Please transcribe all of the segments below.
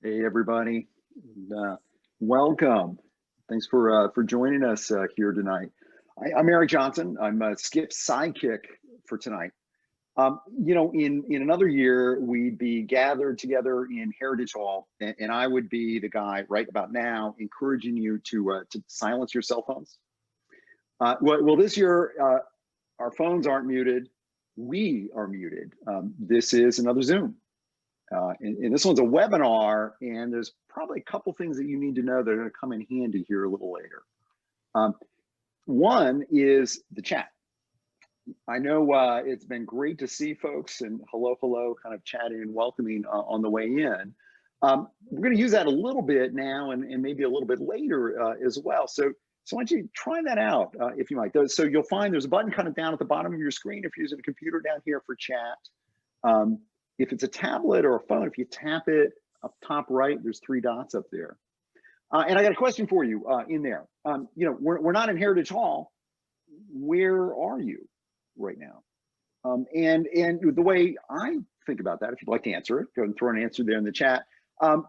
Hey everybody, welcome. Thanks for joining us here tonight. I'm Eric Johnson. I'm Skip's sidekick for tonight. You know, in another year, we'd be gathered together in Heritage Hall, and I would be the guy right about now encouraging you to silence your cell phones. Well, this year, our phones aren't muted. We are muted. This is another Zoom. And this one's a webinar, and there's probably a couple things that you need to know that are going to come in handy here a little later. One is the chat. I know it's been great to see folks and hello, kind of chatting and welcoming on the way in. We're going to use that a little bit now and maybe a little bit later as well. So why don't you try that out if you might. So you'll find there's a button kind of down at the bottom of your screen if you're using a computer down here for chat. If it's a tablet or a phone, if you tap it up top right, there's 3 dots up there. And I got a question for you in there. You know, we're not in Heritage Hall. Where are you right now? And the way I think about that, if you'd like to answer it, go ahead and throw an answer there in the chat. You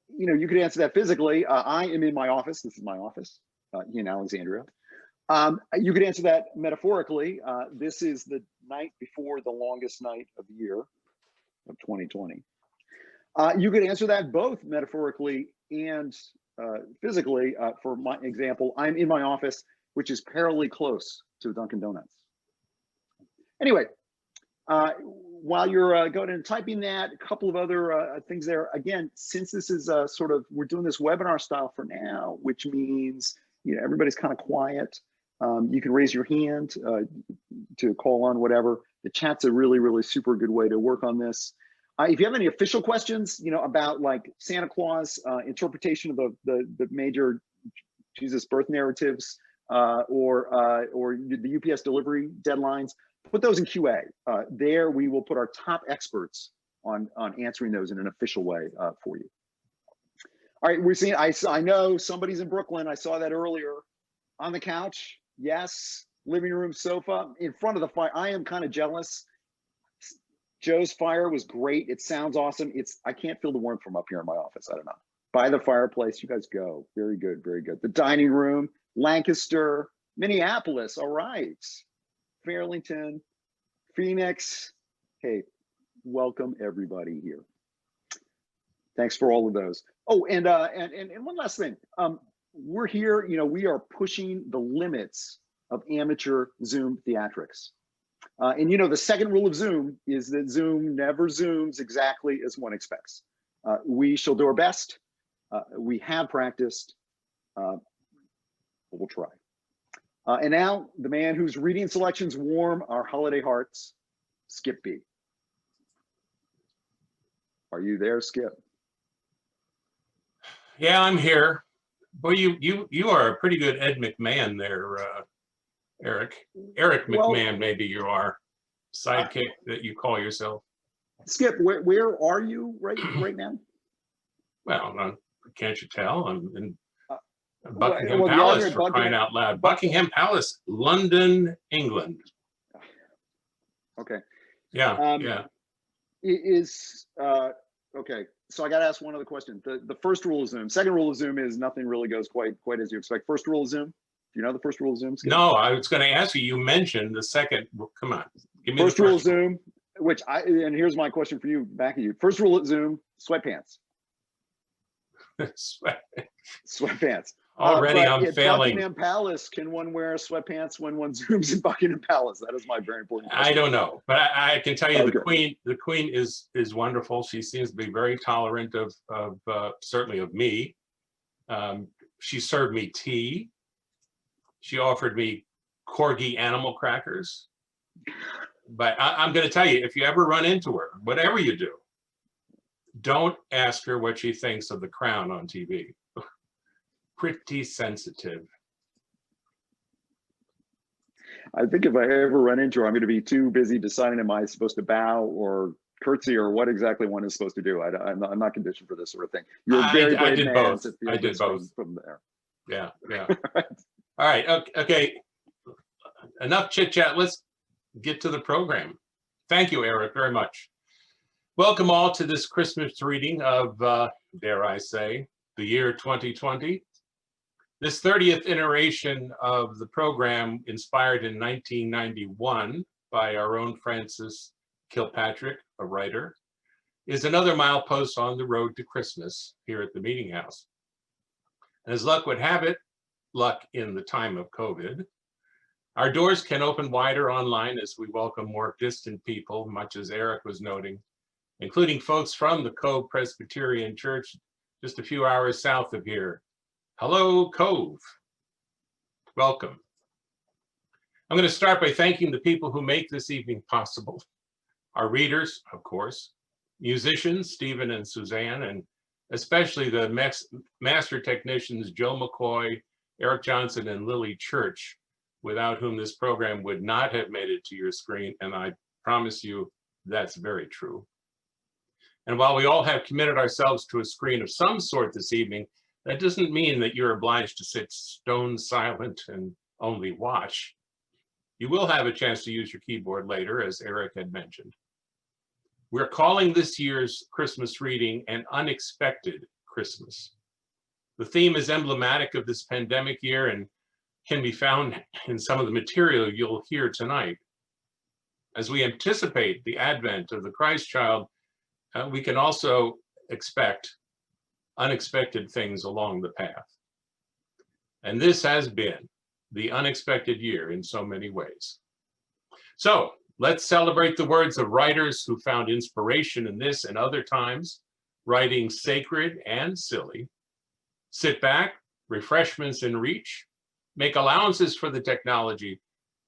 know, you could answer that physically. I am in my office. This is my office in Alexandria. You could answer that metaphorically. This is the night before the longest night of the year of 2020. You could answer that both metaphorically and physically. For my example, I'm in my office, which is perilously close to Dunkin' Donuts. Anyway, while you're going and typing that, a couple of other things there. Again, since this is sort of, we're doing this webinar style for now, which means, you know, everybody's kind of quiet. You can raise your hand to call on whatever. The chat's a really super good way to work on this. If you have any official questions, you know, about like Santa Claus, interpretation of the major Jesus birth narratives, or the UPS delivery deadlines, put those in QA. There we will put our top experts on answering those in an official way for you. All right, we're seeing, I know somebody's in Brooklyn. I saw that earlier. On the couch, yes. Living room sofa in front of the fire. I am kind of jealous. Joe's fire was great. It sounds awesome. I can't feel the warmth from up here in my office. I don't know. By the fireplace, you guys go. Very good, very good. The dining room, Lancaster, Minneapolis. All right. Fairlington, Phoenix. Hey, welcome everybody here. Thanks for all of those. Oh, and one last thing. We're here, you know, we are pushing the limits of amateur Zoom theatrics. And you know, the second rule of Zoom is that Zoom never zooms exactly as one expects. We shall do our best We have practiced, but we'll try. And now the man whose reading selections warm our holiday hearts, Skip B. Are you there, Skip? Yeah, I'm here. Boy, you are a pretty good Ed McMahon there, Eric. Eric McMahon, maybe you are. Sidekick that you call yourself. Skip, where are you right now? Well, can't you tell? I'm in Buckingham Palace, for crying out loud. Buckingham Palace, London, England. Okay. Yeah, yeah. Okay, so I got to ask one other question. The first rule of Zoom. Second rule of Zoom is nothing really goes quite as you expect. First rule of Zoom. Do you know the first rule of Zoom, Skip? No, I was going to ask you. You mentioned the second. Come on, give me first the rule of Zoom. And here's my question for you, back at you. First rule of Zoom: sweatpants. Sweatpants. Already I'm failing. Buckingham Palace, can one wear sweatpants when one Zooms in Buckingham Palace? That is my very important question. I don't know, but I can tell you the Queen is wonderful. She seems to be very tolerant of certainly of me. She served me tea. She offered me corgi animal crackers. But I'm going to tell you, if you ever run into her, whatever you do, don't ask her what she thinks of The Crown on TV. Pretty sensitive. I think if I ever run into her, I'm going to be too busy deciding, am I supposed to bow or curtsy or what exactly one is supposed to do. I'm not conditioned for this sort of thing. You're a very brave man. Both. I did both. From there. Yeah, yeah. All right, okay. Enough chit chat. Let's get to the program. Thank you, Eric, very much. Welcome all to this Christmas reading of, dare I say, the year 2020. This 30th iteration of the program, inspired in 1991 by our own Francis Kilpatrick, a writer, is another milepost on the road to Christmas here at the Meeting House. And as luck would have it, luck in the time of COVID, our doors can open wider online as we welcome more distant people, much as Eric was noting, including folks from the Cove Presbyterian Church just a few hours south of here. Hello, Cove. Welcome. I'm going to start by thanking the people who make this evening possible. Our readers, of course, musicians, Stephen and Suzanne, and especially the master technicians, Joe McCoy, Eric Johnson, and Lily Church, without whom this program would not have made it to your screen, and I promise you that's very true. And while we all have committed ourselves to a screen of some sort this evening, that doesn't mean that you're obliged to sit stone silent and only watch. You will have a chance to use your keyboard later, as Eric had mentioned. We're calling this year's Christmas reading An Unexpected Christmas. The theme is emblematic of this pandemic year and can be found in some of the material you'll hear tonight. As we anticipate the advent of the Christ child, we can also expect unexpected things along the path. And this has been the unexpected year in so many ways. So let's celebrate the words of writers who found inspiration in this and other times, writing sacred and silly. Sit back, refreshments in reach, make allowances for the technology,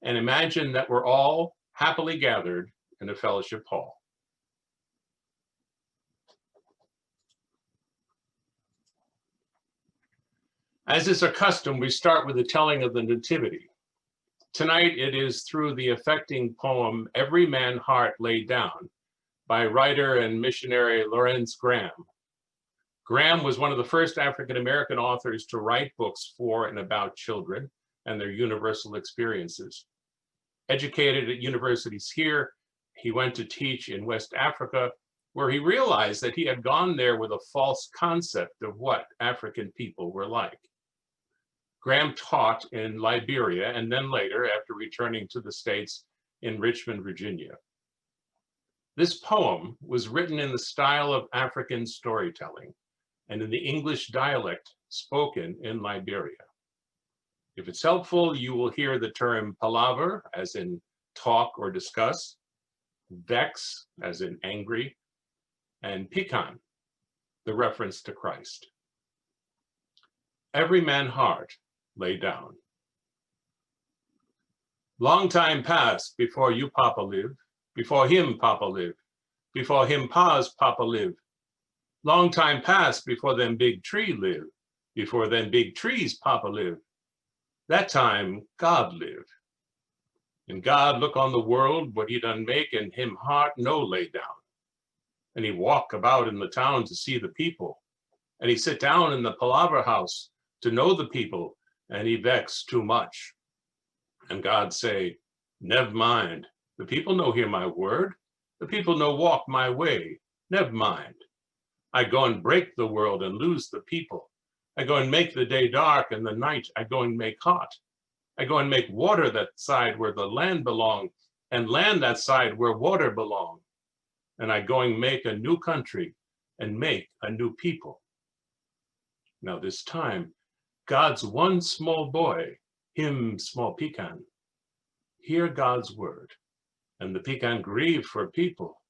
and imagine that we're all happily gathered in a fellowship hall. As is our custom, we start with the telling of the Nativity. Tonight, it is through the affecting poem, Every Man Heart Laid Down, by writer and missionary Lawrence Graham. Graham was one of the first African-American authors to write books for and about children and their universal experiences. Educated at universities here, he went to teach in West Africa, where he realized that he had gone there with a false concept of what African people were like. Graham taught in Liberia and then later, after returning to the States, in Richmond, Virginia. This poem was written in the style of African storytelling and in the English dialect spoken in Liberia. If it's helpful, you will hear the term palaver, as in talk or discuss, vex, as in angry, and pican, the reference to Christ. every man heart lay down. Long time passed before you, Papa, lived, before him, Papa, lived, before him, Pa's Papa, lived. Long time passed before them big tree lived, before them big trees, Papa, lived. That time, God lived. And God look on the world, what he done make, and him heart no lay down. And he walk about in the town to see the people. And he sit down in the palaver house to know the people, and he vex too much. And God say, never mind, the people no hear my word, the people no walk my way, never mind. I go and break the world and lose the people. I go and make the day dark and the night I go and make hot. I go and make water that side where the land belong, and land that side where water belong. And I go and make a new country and make a new people. Now this time, God's one small boy, him small pecan, hear God's word, and the pecan grieve for people.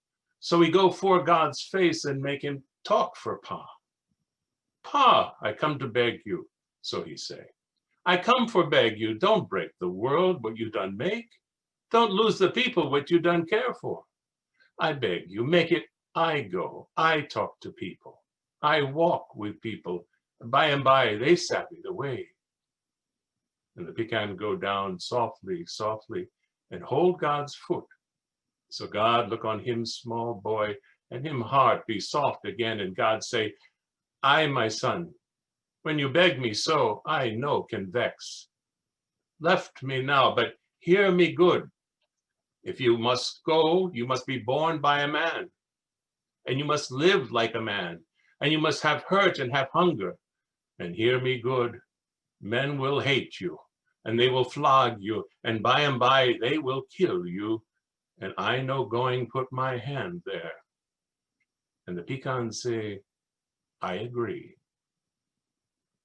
So he go for God's face and make him talk for Pa. Pa, I come to beg you, so he say. I come for beg you, don't break the world what you done make. Don't lose the people what you done care for. I beg you, make it I go, I talk to people. I walk with people. By and by, they savvy the way. And the pecan go down softly, softly, and hold God's foot. So God look on him small boy, and him heart be soft again, and God say, I, my son, when you beg me so, I no can vex. Left me now, but hear me good. If you must go, you must be born by a man, and you must live like a man, and you must have hurt and have hunger. And hear me good, men will hate you, and they will flog you, and by they will kill you, and I no going put my hand there. And the pecan say, I agree.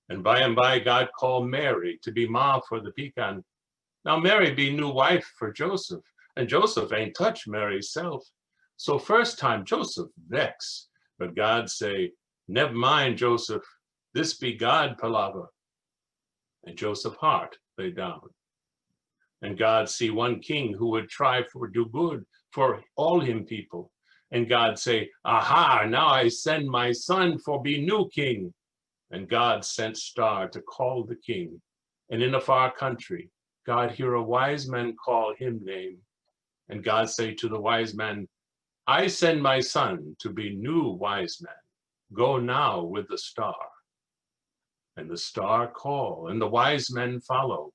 And by God call Mary to be ma for the pecan. Now Mary be new wife for Joseph, and Joseph ain't touch Mary's self. So first time Joseph vex, but God say, never mind Joseph, this be God palaver. And Joseph heart lay down. And God see one king who would try for do good for all him people. And God say, aha, now I send my son for be new king. And God sent star to call the king. And in a far country, God hear a wise man call him name. And God say to the wise man, I send my son to be new wise man. Go now with the star. And the star call, and the wise men follow.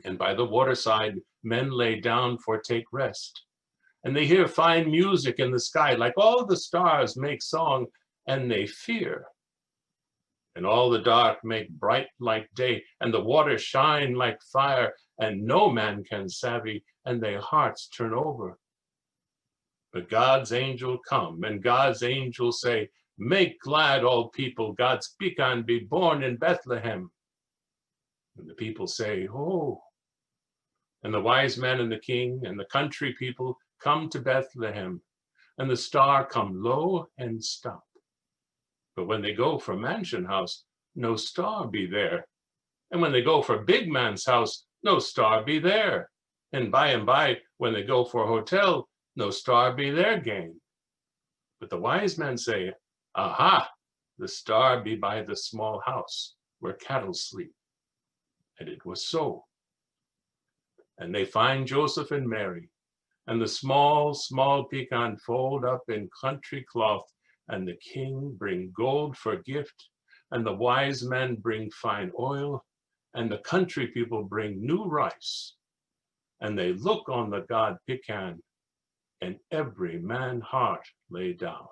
And by the waterside, men lay down for take rest. And they hear fine music in the sky, like all the stars make song, and they fear. And all the dark make bright like day, and the water shine like fire, and no man can savvy, and their hearts turn over. But God's angel come, and God's angel say, make glad all people, God's pecan be born in Bethlehem. And the people say, oh. And the wise men and the king and the country people come to Bethlehem, and the star come low and stop. But when they go for mansion house, no star be there. And when they go for big man's house, no star be there. And by, when they go for hotel, no star be there gain. But the wise men say, aha, the star be by the small house where cattle sleep. And it was so. And they find Joseph and Mary, and the small pecan fold up in country cloth, and the king bring gold for gift, and the wise men bring fine oil, and the country people bring new rice. And they look on the God pecan, and every man heart lay down.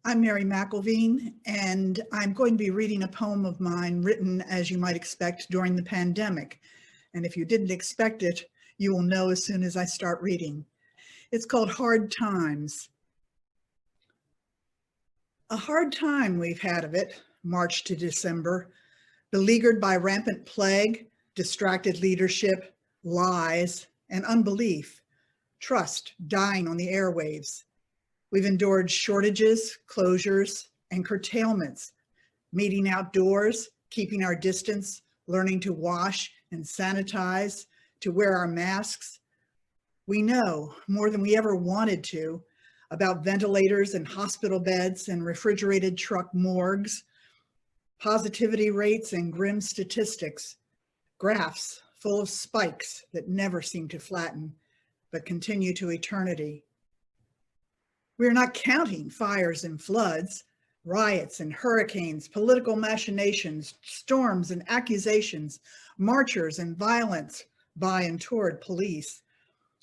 I'm Mary McElveen, and I'm going to be reading a poem of mine written, as you might expect, during the pandemic. And if you didn't expect it, you will know as soon as I start reading. It's called Hard Times. A hard time we've had of it, March to December, beleaguered by rampant plague, distracted leadership, lies, and unbelief, trust dying on the airwaves. We've endured shortages, closures, and curtailments, meeting outdoors, keeping our distance, learning to wash and sanitize, to wear our masks. We know more than we ever wanted to about ventilators and hospital beds and refrigerated truck morgues, positivity rates and grim statistics, graphs full of spikes that never seem to flatten, but continue to eternity. We're not counting fires and floods, riots and hurricanes, political machinations, storms and accusations, marchers and violence by and toward police,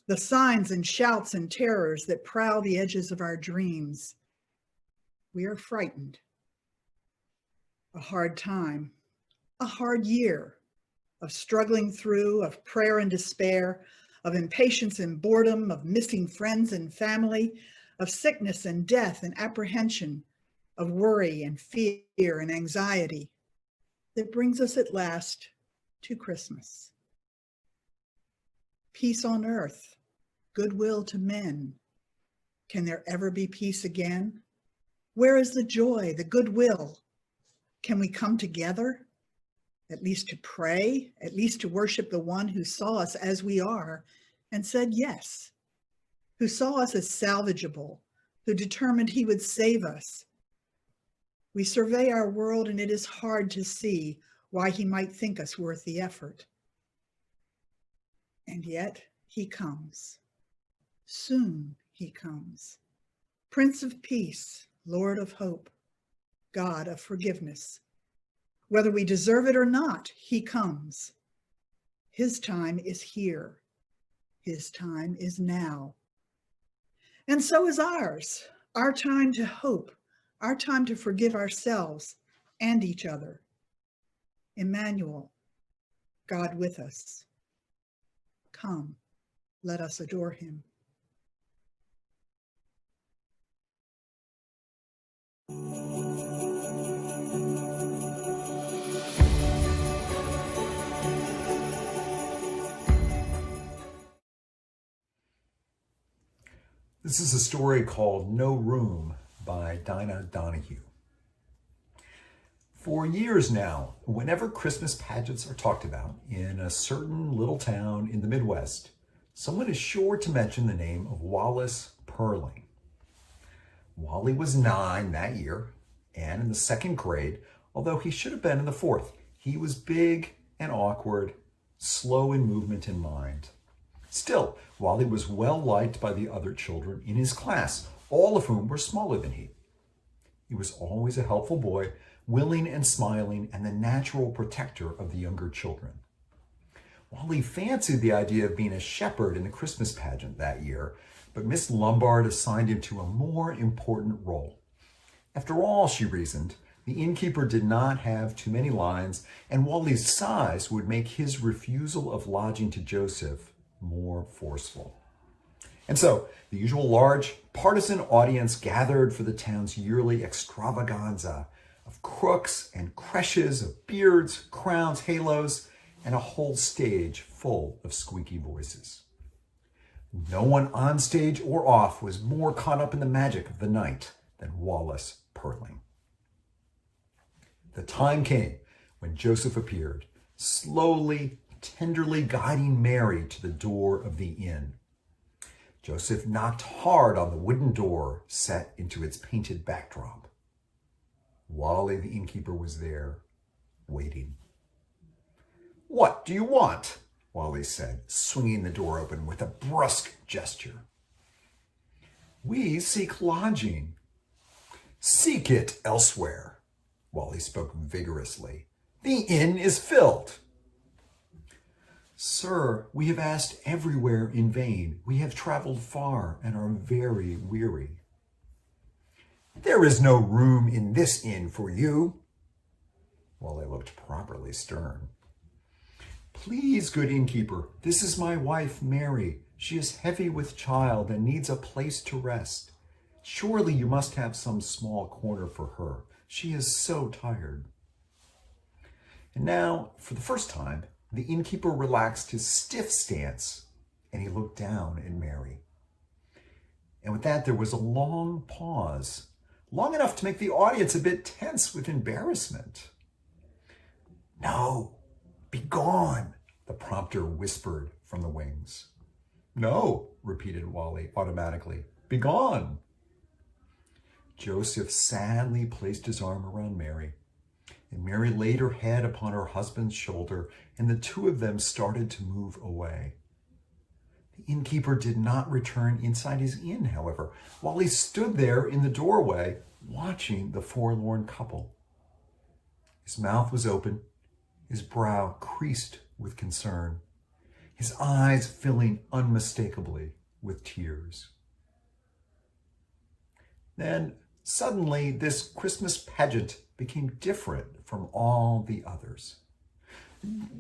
the signs and shouts and terrors that prowl the edges of our dreams. We are frightened. A hard time, a hard year of struggling through, of prayer and despair, of impatience and boredom, of missing friends and family, of sickness and death and apprehension, of worry and fear and anxiety that brings us at last to Christmas. Peace on earth, goodwill to men. Can there ever be peace again? Where is the joy, the goodwill? Can we come together, at least to pray, at least to worship the one who saw us as we are and said yes, who saw us as salvageable, who determined he would save us? We survey our world and it is hard to see why he might think us worth the effort. And yet he comes. Soon he comes. Prince of Peace, Lord of Hope, God of forgiveness. Whether we deserve it or not, he comes. His time is here. His time is now. And so is ours, our time to hope, our time to forgive ourselves and each other. Emmanuel, God with us. Come, let us adore him. This is a story called No Room by Dinah Donahue. For years now, whenever Christmas pageants are talked about in a certain little town in the Midwest, someone is sure to mention the name of Wallace Perling. Wally was 9 that year and in the 2nd grade, although he should have been in the 4th. He was big and awkward, slow in movement and mind. Still, Wally was well liked by the other children in his class, all of whom were smaller than he. He was always a helpful boy, willing and smiling, and the natural protector of the younger children. Wally fancied the idea of being a shepherd in a Christmas pageant that year, but Miss Lombard assigned him to a more important role. After all, she reasoned, the innkeeper did not have too many lines, and Wally's size would make his refusal of lodging to Joseph more forceful. And so, the usual large partisan audience gathered for the town's yearly extravaganza of crooks and creches of beards, crowns, halos, and a whole stage full of squeaky voices. No one on stage or off was more caught up in the magic of the night than Wallace Perling. The time came when Joseph appeared, slowly, tenderly guiding Mary to the door of the inn. Joseph knocked hard on the wooden door set into its painted backdrop. Wally, the innkeeper, was there, waiting. "What do you want?" Wally said, swinging the door open with a brusque gesture. "We seek lodging." "Seek it elsewhere." Wally spoke vigorously. "The inn is filled." "Sir, we have asked everywhere in vain. We have traveled far and are very weary." "There is no room in this inn for you." Wally looked properly stern. "Please, good innkeeper, this is my wife, Mary. She is heavy with child and needs a place to rest. Surely you must have some small corner for her. She is so tired." And now, for the first time, the innkeeper relaxed his stiff stance and he looked down at Mary. And with that, there was a long pause, long enough to make the audience a bit tense with embarrassment. "No, be gone," the prompter whispered from the wings. "No," repeated Wally automatically. "Be gone." Joseph sadly placed his arm around Mary, and Mary laid her head upon her husband's shoulder, and the two of them started to move away. The innkeeper did not return inside his inn, however. Wally stood there in the doorway, watching the forlorn couple. His mouth was open, his brow creased with concern, his eyes filling unmistakably with tears. Then, suddenly, this Christmas pageant became different from all the others.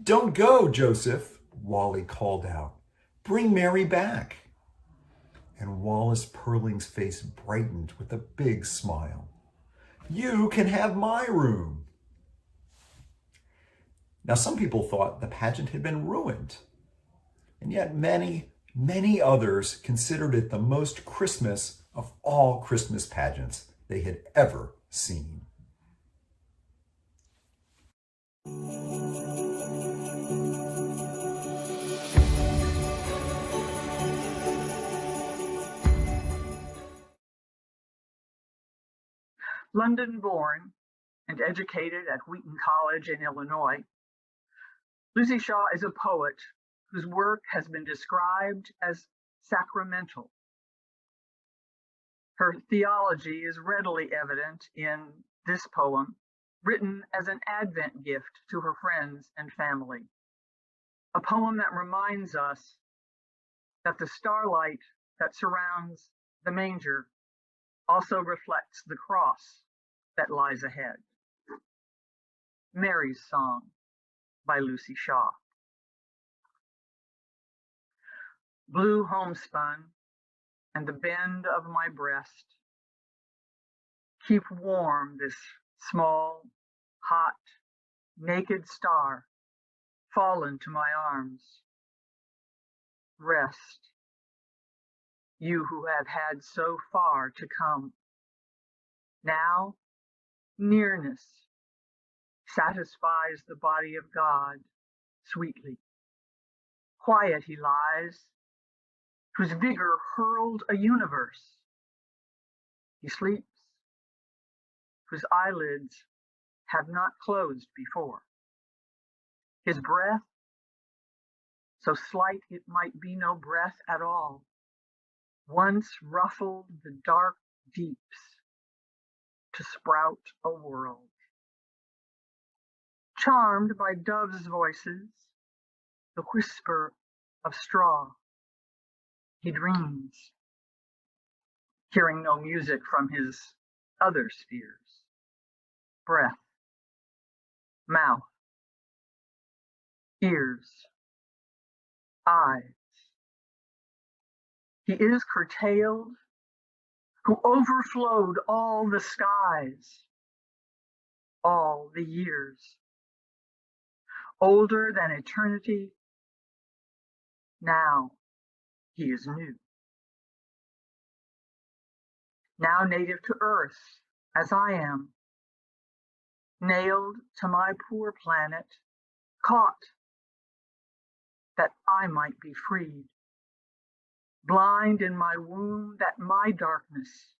"Don't go, Joseph," Wally called out. "Bring Mary back." And Wallace Perling's face brightened with a big smile. "You can have my room." Now, some people thought the pageant had been ruined, and yet many, many others considered it the most Christmas of all Christmas pageants they had ever seen. London born and educated at Wheaton College in Illinois, Lucy Shaw is a poet whose work has been described as sacramental. Her theology is readily evident in this poem, written as an Advent gift to her friends and family. A poem that reminds us that the starlight that surrounds the manger also reflects the cross that lies ahead. Mary's Song by Lucy Shaw. Blue homespun and the bend of my breast keep warm this small, hot, naked star fallen to my arms. Rest, you who have had so far to come. Now, nearness satisfies the body of God sweetly. Quiet he lies, whose vigor hurled a universe. He sleeps, whose eyelids have not closed before. His breath, so slight it might be no breath at all, once ruffled the dark deeps to sprout a world. Charmed by doves' voices, the whisper of straw, he dreams, hearing no music from his other spheres. Breath, mouth, ears, eyes. He is curtailed, who overflowed all the skies, all the years. Older than eternity, now he is new. Now native to earth, as I am, nailed to my poor planet, caught that I might be freed, blind in my womb that my darkness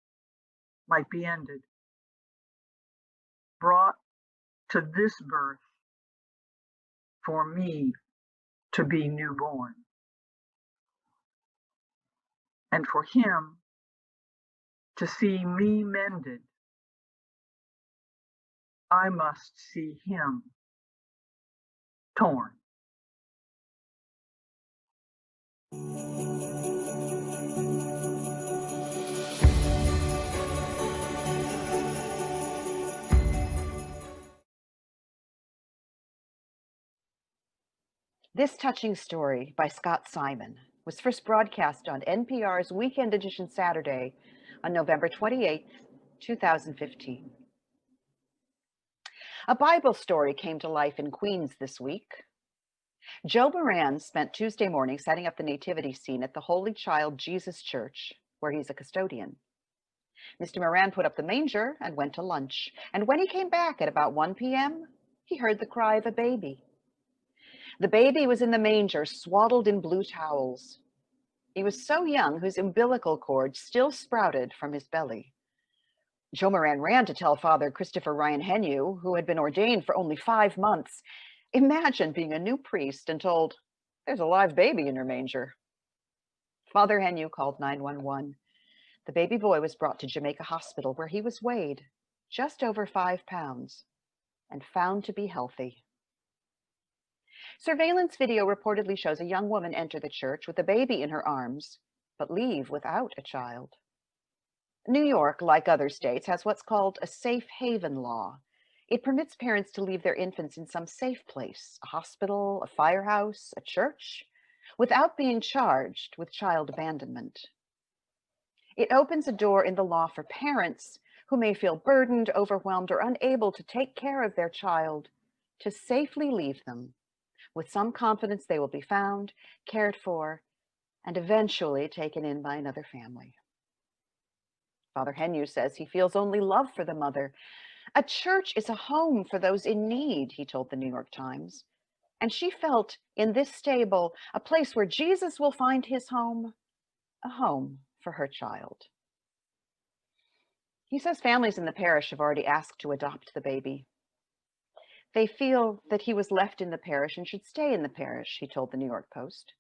might be ended, brought to this birth for me to be newborn, and for him to see me mended. I must see him torn. This touching story by Scott Simon was first broadcast on NPR's Weekend Edition Saturday on November 28, 2015. A Bible story came to life in Queens this week. Joe Moran spent Tuesday morning setting up the nativity scene at the Holy Child Jesus Church, where he's a custodian. Mr. Moran put up the manger and went to lunch, and when he came back at about 1 p.m., he heard the cry of a baby. The baby was in the manger, swaddled in blue towels. He was so young, his umbilical cord still sprouted from his belly. Joe Moran ran to tell Father Christopher Ryan Henue, who had been ordained for only 5 months. Imagine being a new priest and told, "There's a live baby in your manger." Father Henue called 911. The baby boy was brought to Jamaica Hospital, where he was weighed just over 5 pounds and found to be healthy. Surveillance video reportedly shows a young woman enter the church with a baby in her arms, but leave without a child. New York, like other states, has what's called a safe haven law. It permits parents to leave their infants in some safe place, a hospital, a firehouse, a church, without being charged with child abandonment. It opens a door in the law for parents who may feel burdened, overwhelmed, or unable to take care of their child to safely leave them with some confidence they will be found, cared for, and eventually taken in by another family. Father Henue says he feels only love for the mother. A church is a home for those in need, he told the New York Times. And she felt in this stable, a place where Jesus will find his home, a home for her child. He says families in the parish have already asked to adopt the baby. They feel that he was left in the parish and should stay in the parish, he told the New York Post.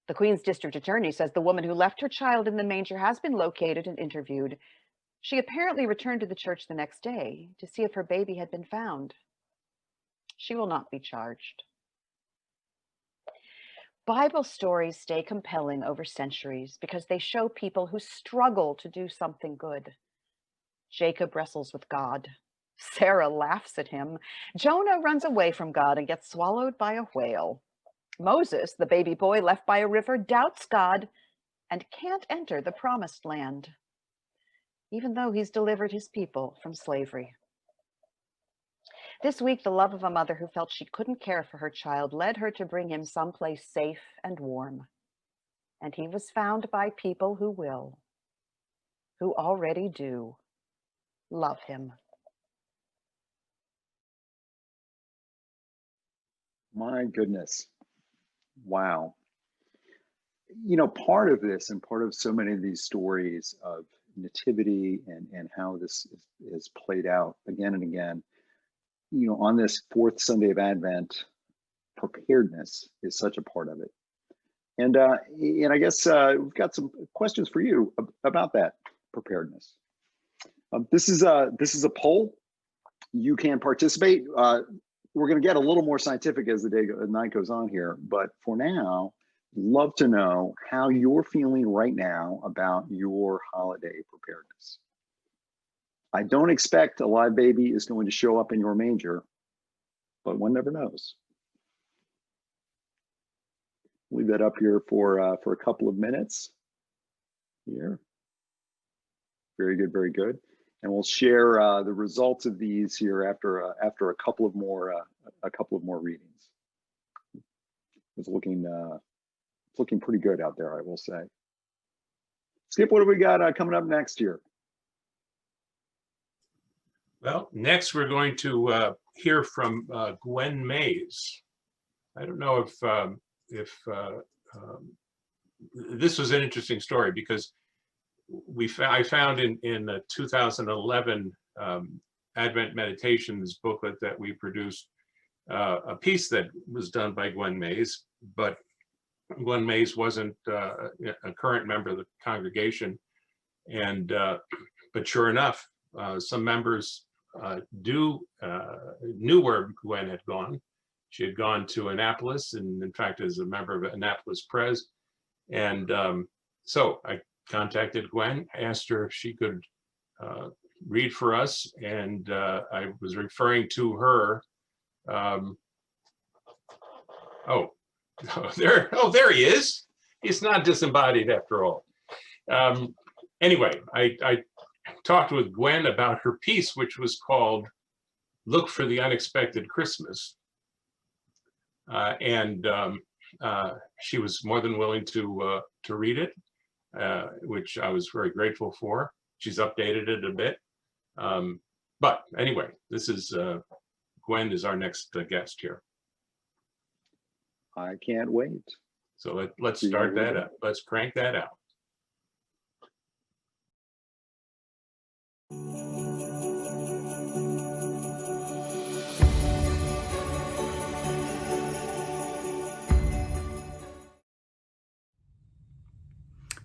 The Queens District Attorney says the woman who left her child in the manger has been located and interviewed. She apparently returned to the church the next day to see if her baby had been found. She will not be charged. Bible stories stay compelling over centuries because they show people who struggle to do something good. Jacob wrestles with God. Sarah laughs at him. Jonah runs away from God and gets swallowed by a whale. Moses, the baby boy left by a river, doubts God and can't enter the promised land, even though he's delivered his people from slavery. This week, the love of a mother who felt she couldn't care for her child led her to bring him someplace safe and warm. And he was found by people who will, who already do, love him. My goodness. Wow. You know, part of this and part of so many of these stories of nativity and how this is played out again and again, you know, on this fourth Sunday of Advent, preparedness is such a part of it. And I guess we've got some questions for you about that preparedness. This is a poll. You can participate. We're going to get a little more scientific as the night goes on here, but for now, love to know how you're feeling right now about your holiday preparedness. I don't expect a live baby is going to show up in your manger, but one never knows. Leave that up here for a couple of minutes. Here. Very good, very good. And we'll share the results of these here after a couple of more readings. It's looking pretty good out there, I will say. Skip, what do we got coming up next here? Well, next we're going to hear from Gwen Mays. I don't know if this was an interesting story because I found in the 2011 Advent Meditations booklet that we produced a piece that was done by Gwen Mays, but Gwen Mays wasn't a current member of the congregation, and but sure enough, some members knew where Gwen had gone. She had gone to Annapolis, and in fact is a member of Annapolis Pres, and so I contacted Gwen, asked her if she could read for us, and I was referring to her. There he is. He's not disembodied after all. Anyway, I talked with Gwen about her piece, which was called Look for the Unexpected Christmas. And she was more than willing to read it, which I was very grateful for. She's updated it a bit. But anyway, this is Gwen is our next guest here. I can't wait. So let's start that up. Let's crank that out.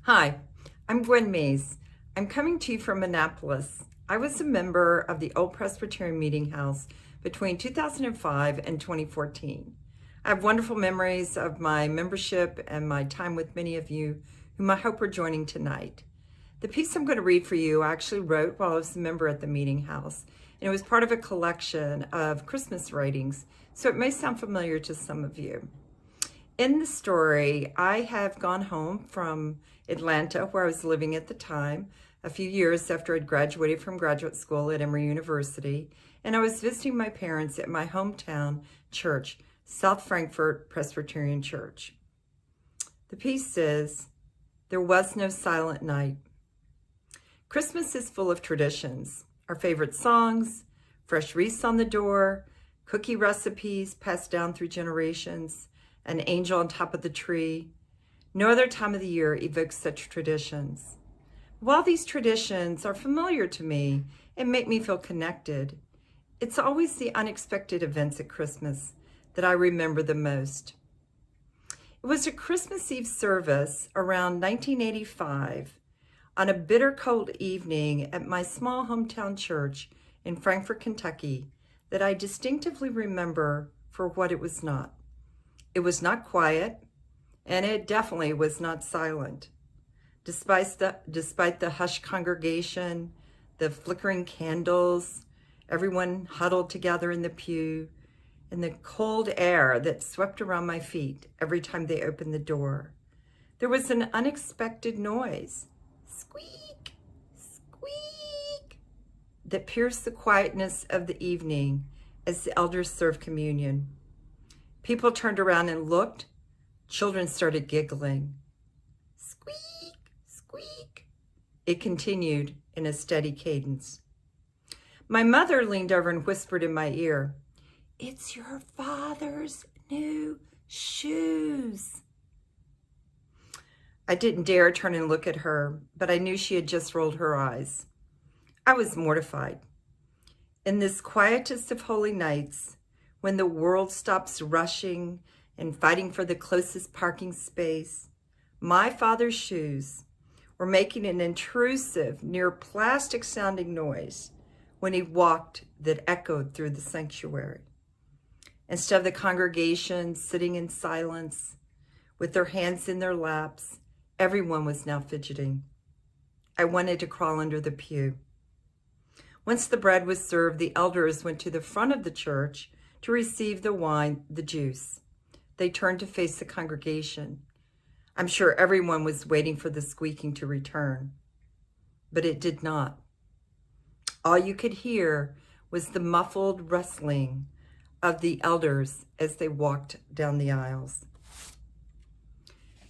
Hi, I'm Gwen Mays. I'm coming to you from Annapolis. I was a member of the Old Presbyterian Meeting House between 2005 and 2014. I have wonderful memories of my membership and my time with many of you whom I hope are joining tonight. The piece I'm going to read for you I actually wrote while I was a member at the Meeting House, and it was part of a collection of Christmas writings, so it may sound familiar to some of you. In the story, I have gone home from Atlanta, where I was living at the time, a few years after I'd graduated from graduate school at Emory University, and I was visiting my parents at my hometown church, South Frankfort Presbyterian Church. The piece says, "There was no silent night." Christmas is full of traditions, our favorite songs, fresh wreaths on the door, cookie recipes passed down through generations, an angel on top of the tree. No other time of the year evokes such traditions. While these traditions are familiar to me and make me feel connected, it's always the unexpected events at Christmas that I remember the most. It was a Christmas Eve service around 1985 on a bitter cold evening at my small hometown church in Frankfort, Kentucky, that I distinctively remember for what it was not. It was not quiet, and it definitely was not silent. Despite the hushed congregation, the flickering candles, everyone huddled together in the pew, and the cold air that swept around my feet every time they opened the door, there was an unexpected noise, squeak, squeak, that pierced the quietness of the evening as the elders served communion. People turned around and looked. Children started giggling. Squeak, squeak. It continued in a steady cadence. My mother leaned over and whispered in my ear, "It's your father's new shoes." I didn't dare turn and look at her, but I knew she had just rolled her eyes. I was mortified. In this quietest of holy nights, when the world stops rushing and fighting for the closest parking space, my father's shoes were making an intrusive, near plastic-sounding noise when he walked that echoed through the sanctuary. Instead of the congregation sitting in silence with their hands in their laps, everyone was now fidgeting. I wanted to crawl under the pew. Once the bread was served, the elders went to the front of the church to receive the wine, the juice. They turned to face the congregation. I'm sure everyone was waiting for the squeaking to return, but it did not. All you could hear was the muffled rustling of the elders as they walked down the aisles.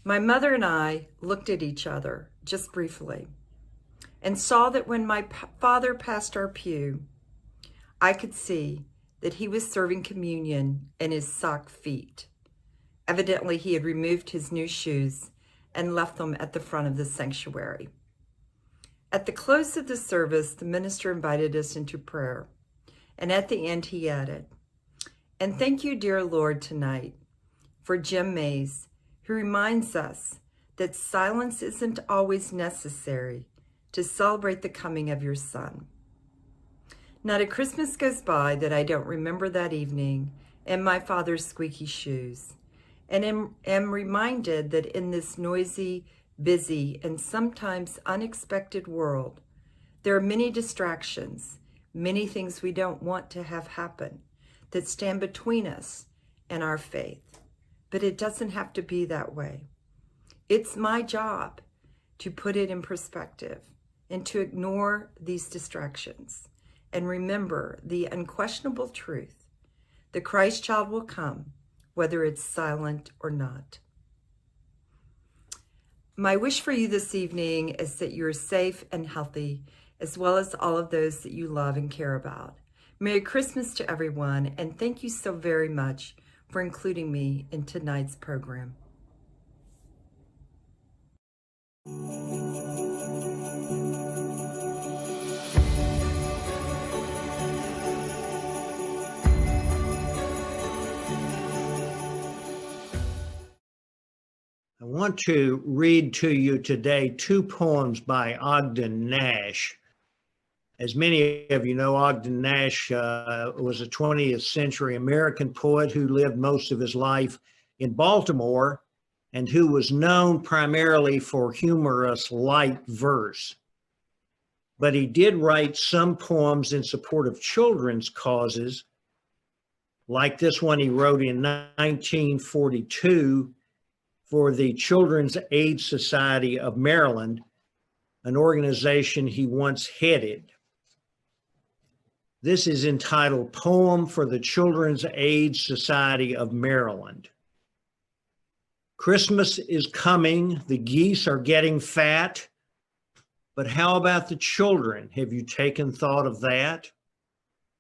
My mother and I looked at each other just briefly and saw that when my father passed our pew, I could see that he was serving communion in his sock feet. Evidently, he had removed his new shoes and left them at the front of the sanctuary. At the close of the service, the minister invited us into prayer, and at the end he added, "And thank you, dear Lord, tonight for Jim Mays, who reminds us that silence isn't always necessary to celebrate the coming of your Son." Not a Christmas goes by that I don't remember that evening and my father's squeaky shoes, and am reminded that in this noisy, busy, and sometimes unexpected world, there are many distractions, many things we don't want to have happen that stand between us and our faith. But it doesn't have to be that way. It's my job to put it in perspective and to ignore these distractions and remember the unquestionable truth. The Christ child will come, whether it's silent or not. My wish for you this evening is that you're safe and healthy, as well as all of those that you love and care about. Merry Christmas to everyone, and thank you so very much for including me in tonight's program. I want to read to you today two poems by Ogden Nash. As many of you know, Ogden Nash was a 20th century American poet who lived most of his life in Baltimore and who was known primarily for humorous light verse. But he did write some poems in support of children's causes, like this one he wrote in 1942 for the Children's Aid Society of Maryland, an organization he once headed. This is entitled Poem for the Children's Aid Society of Maryland. Christmas is coming, the geese are getting fat, but how about the children? Have you taken thought of that?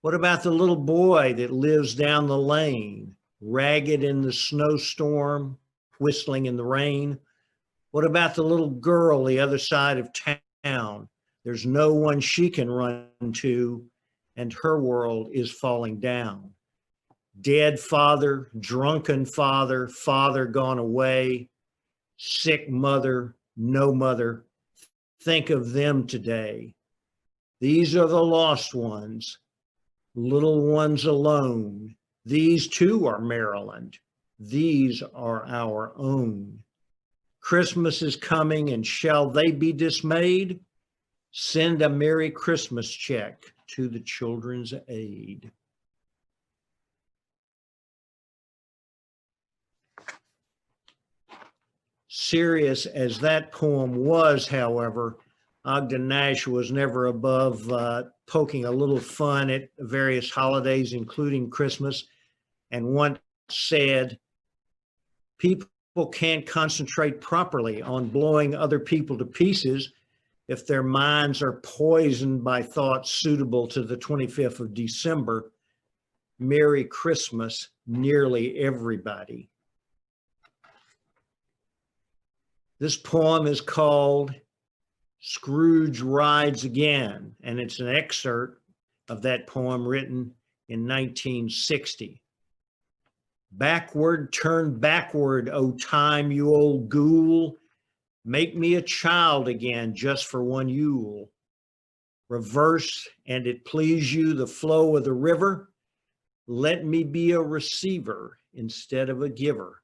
What about the little boy that lives down the lane, ragged in the snowstorm, whistling in the rain? What about the little girl the other side of town? There's no one she can run to, and her world is falling down. Dead father, drunken father, father gone away, sick mother, no mother. Think of them today. These are the lost ones, little ones alone. These too are Maryland. These are our own. Christmas is coming, and shall they be dismayed? Send a Merry Christmas check to the Children's Aid. Serious as that poem was, however, Ogden Nash was never above poking a little fun at various holidays, including Christmas, and once said, people can't concentrate properly on blowing other people to pieces if their minds are poisoned by thoughts suitable to the 25th of December. Merry Christmas, nearly everybody. This poem is called Scrooge Rides Again, and it's an excerpt of that poem written in 1960. Backward, turn backward, O time, you old ghoul. Make me a child again just for one Yule. Reverse, and it please you, the flow of the river. Let me be a receiver instead of a giver.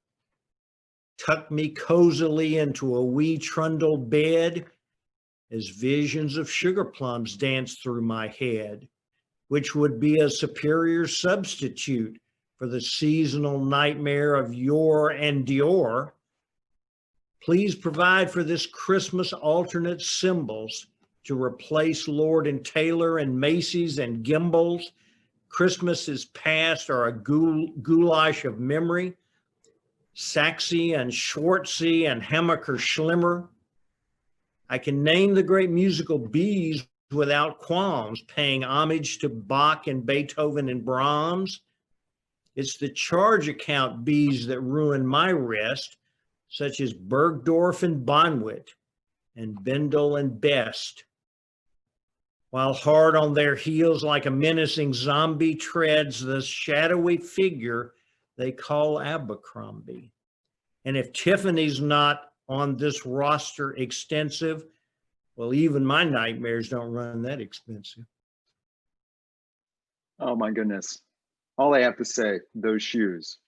Tuck me cozily into a wee trundle bed as visions of sugar plums dance through my head, which would be a superior substitute for the seasonal nightmare of yore and Dior. Please provide for this Christmas alternate symbols to replace Lord and Taylor and Macy's and Gimbel's. Christmas is past or a goulash of memory. Saxy and Schwartzy and Hammacher Schlimmer. I can name the great musical bees without qualms, paying homage to Bach and Beethoven and Brahms. It's the charge account bees that ruin my rest, such as Bergdorf and Bonwit and Bendel and Best. While hard on their heels like a menacing zombie treads the shadowy figure they call Abercrombie. And if Tiffany's not on this roster extensive, well, even my nightmares don't run that expensive. Oh my goodness. All I have to say, those shoes.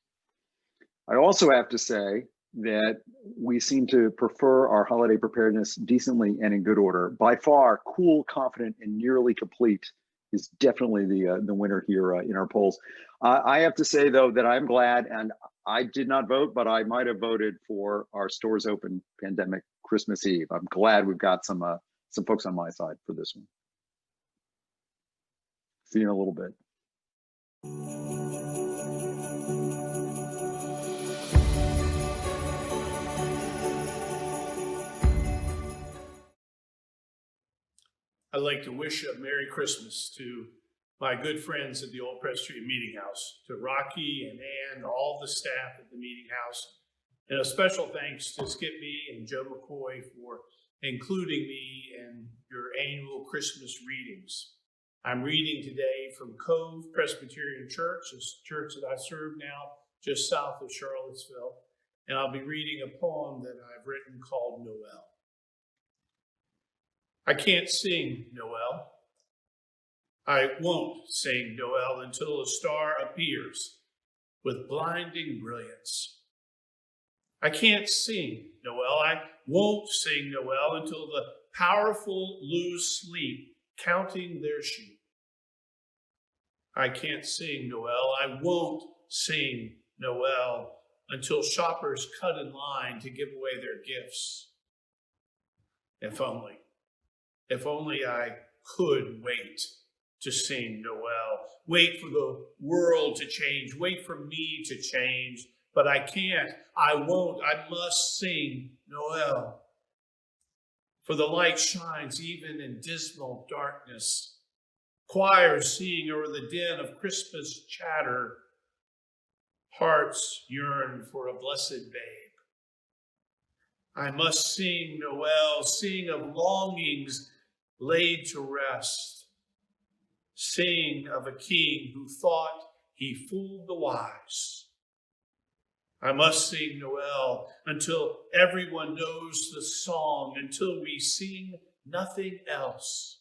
I also have to say that we seem to prefer our holiday preparedness decently and in good order. By far, cool, confident, and nearly complete is definitely the winner here in our polls. I have to say, though, that I'm glad, and I did not vote, but I might have voted for our stores open pandemic Christmas Eve. I'm glad we've got some folks on my side for this one. See you in a little bit. I'd like to wish a Merry Christmas to my good friends at the Old Presbyterian Meeting House, to Rocky and Ann, all the staff at the Meeting House, and a special thanks to Skippy and Joe McCoy for including me in your annual Christmas readings. I'm reading today from Cove Presbyterian Church, a church that I serve now just south of Charlottesville, and I'll be reading a poem that I've written called Noel. I can't sing Noel. I won't sing Noel until a star appears with blinding brilliance. I can't sing Noel. I won't sing Noel until the powerful lose sleep counting their sheep. I can't sing Noel. I won't sing Noel until shoppers cut in line to give away their gifts. If only I could wait to sing Noel, wait for the world to change, wait for me to change, but I can't, I won't, I must sing Noel. For the light shines even in dismal darkness. Choirs sing over the din of Christmas chatter. Hearts yearn for a blessed babe. I must sing Noel, sing of longings laid to rest. Sing of a king who thought he fooled the wise. I must sing Noel until everyone knows the song, until we sing nothing else.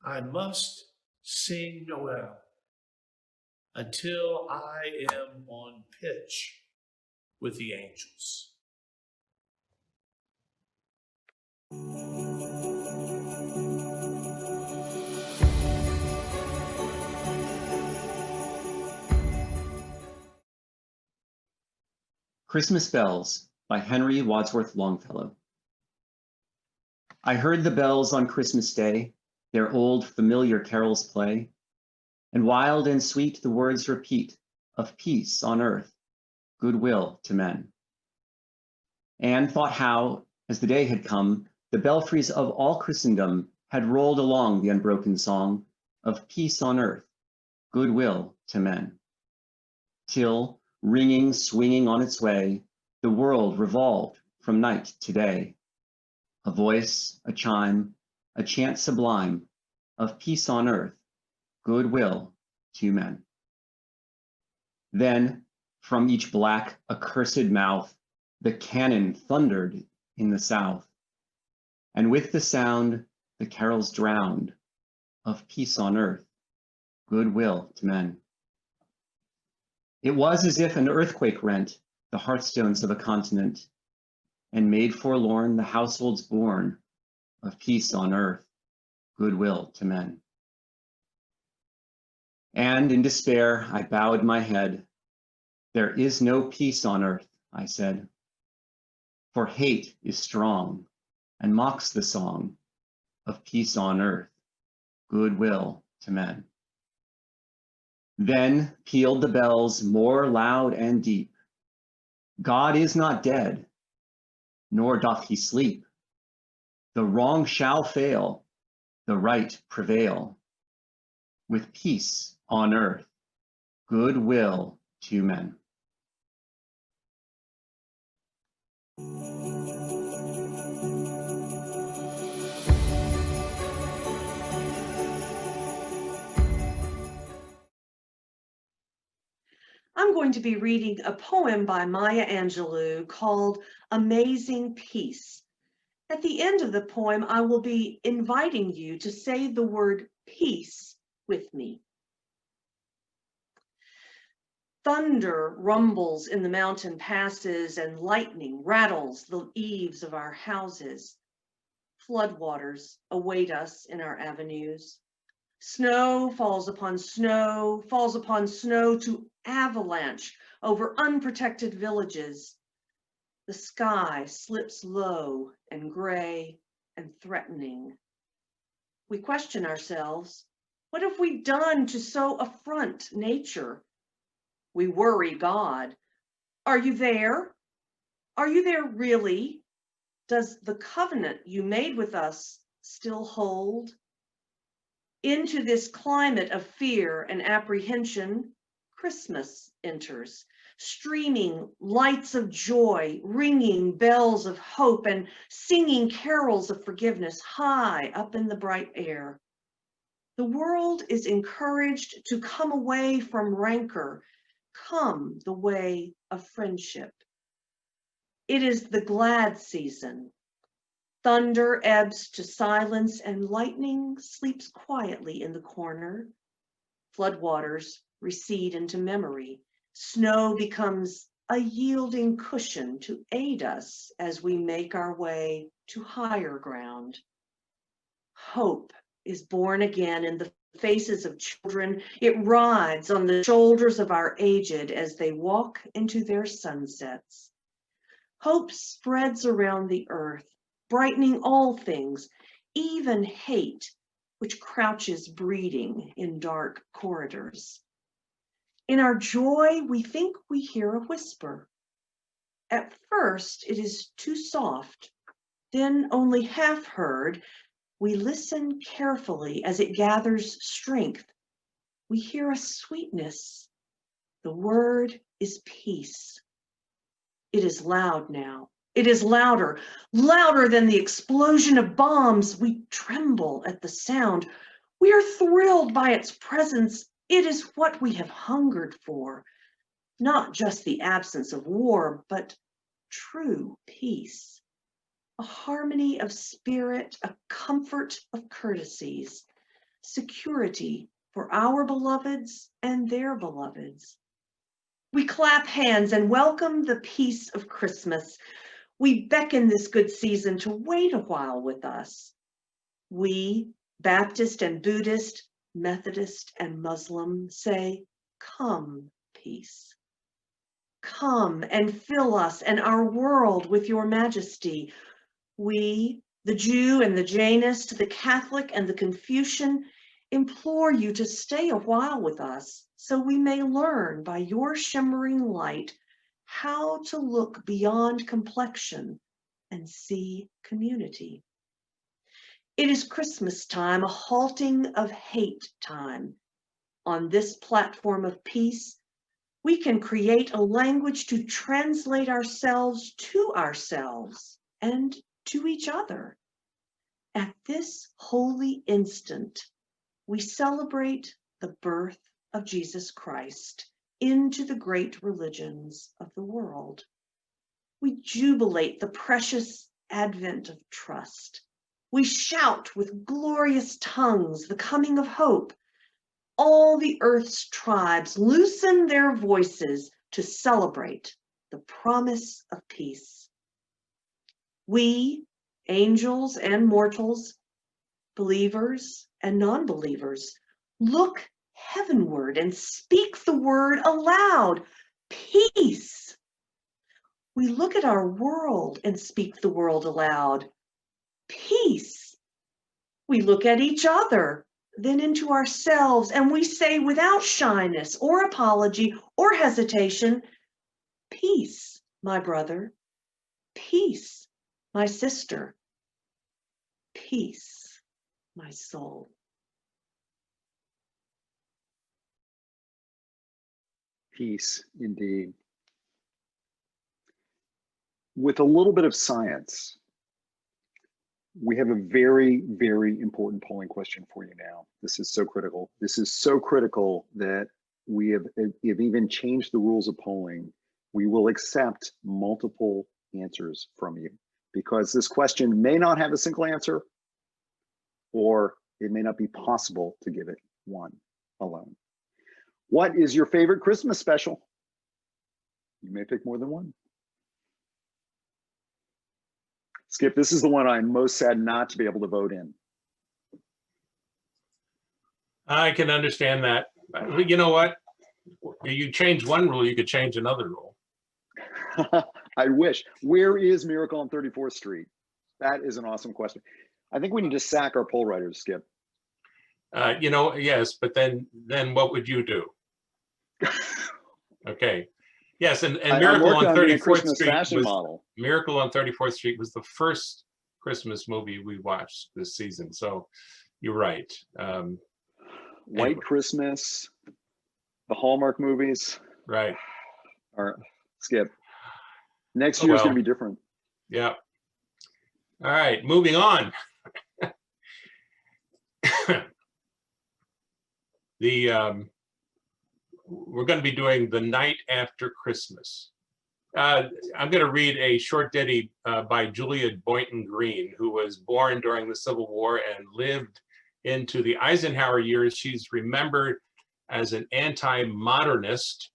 I must sing Noel until I am on pitch with the angels. Christmas Bells by Henry Wadsworth Longfellow. I heard the bells on Christmas Day, their old familiar carols play, and wild and sweet the words repeat of peace on earth, goodwill to men. And thought how, as the day had come, the belfries of all Christendom had rolled along the unbroken song of peace on earth, goodwill to men. Till, ringing, swinging on its way, the world revolved from night to day. A voice, a chime, a chant sublime of peace on earth, goodwill to men. Then, from each black, accursed mouth, the cannon thundered in the south, and with the sound, the carols drowned of peace on earth, goodwill to men. It was as if an earthquake rent the hearthstones of a continent and made forlorn the households born of peace on earth, goodwill to men. And in despair, I bowed my head. There is no peace on earth, I said, for hate is strong and mocks the song of peace on earth, goodwill to men. Then pealed the bells more loud and deep. God is not dead, nor doth he sleep. The wrong shall fail, the right prevail. With peace on earth, goodwill to men. I'm going to be reading a poem by Maya Angelou called Amazing Peace. At the end of the poem, I will be inviting you to say the word peace with me. Thunder rumbles in the mountain passes and lightning rattles the eaves of our houses. Floodwaters await us in our avenues. Snow falls upon snow to avalanche over unprotected villages. The sky slips low and gray and threatening. We question ourselves, What have we done to so affront nature? We worry God. Are you there? Are you there really? Does the covenant you made with us still hold? Into this climate of fear and apprehension, Christmas enters, streaming lights of joy, ringing bells of hope, and singing carols of forgiveness high up in the bright air. The world is encouraged to come away from rancor, come the way of friendship. It is the glad season. Thunder ebbs to silence and lightning sleeps quietly in the corner. Floodwaters recede into memory. Snow becomes a yielding cushion to aid us as we make our way to higher ground. Hope is born again in the faces of children. It rides on the shoulders of our aged as they walk into their sunsets. Hope spreads around the earth, brightening all things, even hate, which crouches breeding in dark corridors. In our joy, we think we hear a whisper. At first, it is too soft, then only half heard. We listen carefully as it gathers strength. We hear a sweetness. The word is peace. It is loud now. It is louder, louder than the explosion of bombs. We tremble at the sound. We are thrilled by its presence. It is what we have hungered for, not just the absence of war, but true peace, a harmony of spirit, a comfort of courtesies, security for our beloveds and their beloveds. We clap hands and welcome the peace of Christmas. We beckon this good season to wait a while with us. We, Baptist and Buddhist, Methodist and Muslim, say, come, peace. Come and fill us and our world with your majesty. We, the Jew and the Jainist, the Catholic and the Confucian, implore you to stay a while with us so we may learn by your shimmering light how to look beyond complexion and see community. It is Christmas time, a halting of hate time. On this platform of peace, we can create a language to translate ourselves to ourselves and to each other. At this holy instant, we celebrate the birth of Jesus Christ into the great religions of the world. We jubilate the precious advent of trust. We shout with glorious tongues the coming of hope. All the earth's tribes loosen their voices to celebrate the promise of peace. We, angels and mortals, believers and non-believers, look heavenward and speak the word aloud, peace. We look at our world and speak the word aloud, peace. We look at each other, then into ourselves, and we say without shyness or apology or hesitation, peace, my brother, peace, my sister, peace, my soul. Peace, indeed. With a little bit of science, we have a very, very important polling question for you now. This is so critical. This is so critical that we have even changed the rules of polling. We will accept multiple answers from you because this question may not have a single answer, or it may not be possible to give it one alone. What is your favorite Christmas special? You may pick more than one. Skip, this is the one I'm most sad not to be able to vote in. I can understand that. You know what? You change one rule, you could change another rule. I wish. Where is Miracle on 34th Street? That is an awesome question. I think we need to sack our poll writers, Skip. Yes, but then what would you do? Okay. Yes, and Miracle on 34th Street Miracle on 34th Street was the first Christmas movie we watched this season. So you're right. White anyway. Christmas, the Hallmark movies. Right. Or skip. Next year's going to be different. Yeah. All right, moving on. We're going to be doing The Night After Christmas. I'm going to read a short ditty by Julia Boynton Green, who was born during the Civil War and lived into the Eisenhower years. She's remembered as an anti-modernist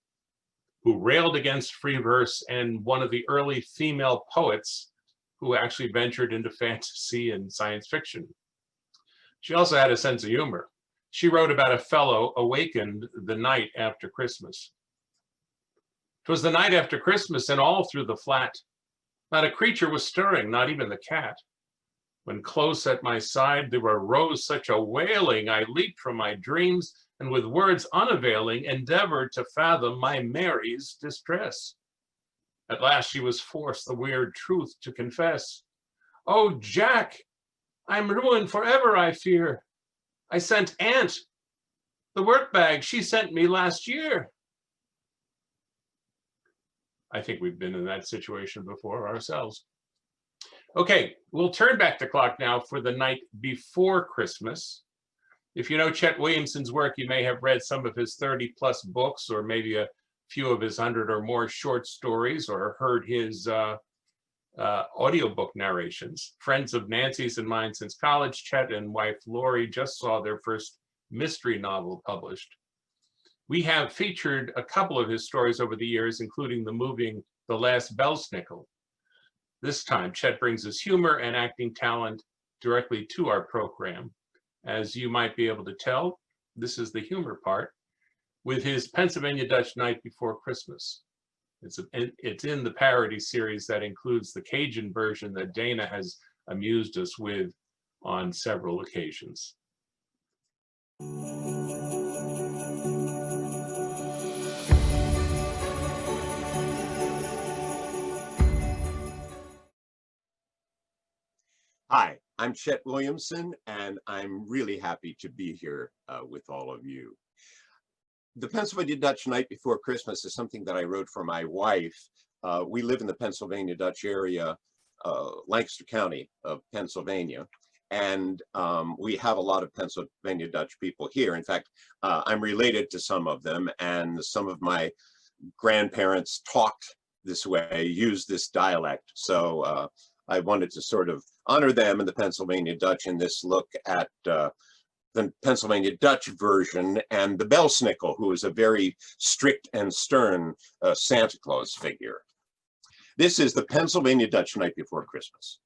who railed against free verse and one of the early female poets who actually ventured into fantasy and science fiction. She also had a sense of humor. She wrote about a fellow awakened the night after Christmas. 'Twas the night after Christmas, and all through the flat, not a creature was stirring, not even the cat. When close at my side there arose such a wailing, I leaped from my dreams, and with words unavailing endeavored to fathom my Mary's distress. At last she was forced the weird truth to confess. "Oh, Jack, I'm ruined forever, I fear. I sent Aunt the work bag she sent me last year." I think we've been in that situation before ourselves. Okay, we'll turn back the clock now for the night before Christmas. If you know Chet Williamson's work, you may have read some of his 30+ books, or maybe a few of his 100 or more short stories, or heard his audiobook narrations. Friends of Nancy's and mine since college, Chet and wife Lori just saw their first mystery novel published. We have featured a couple of his stories over the years, including the moving The Last Belsnickel. This time, Chet brings his humor and acting talent directly to our program. As you might be able to tell, this is the humor part, with his Pennsylvania Dutch Night Before Christmas. It's in the parody series that includes the Cajun version that Dana has amused us with on several occasions. Hi, I'm Chet Williamson, and I'm really happy to be here with all of you. The Pennsylvania Dutch Night Before Christmas is something that I wrote for my wife. We live in the Pennsylvania Dutch area, Lancaster County of Pennsylvania, and we have a lot of Pennsylvania Dutch people here. In fact, I'm related to some of them, and some of my grandparents talked this way, used this dialect. So I wanted to sort of honor them in the Pennsylvania Dutch in this look at the Pennsylvania Dutch version, and the Belsnickel, who is a very strict and stern Santa Claus figure. This is the Pennsylvania Dutch Night Before Christmas.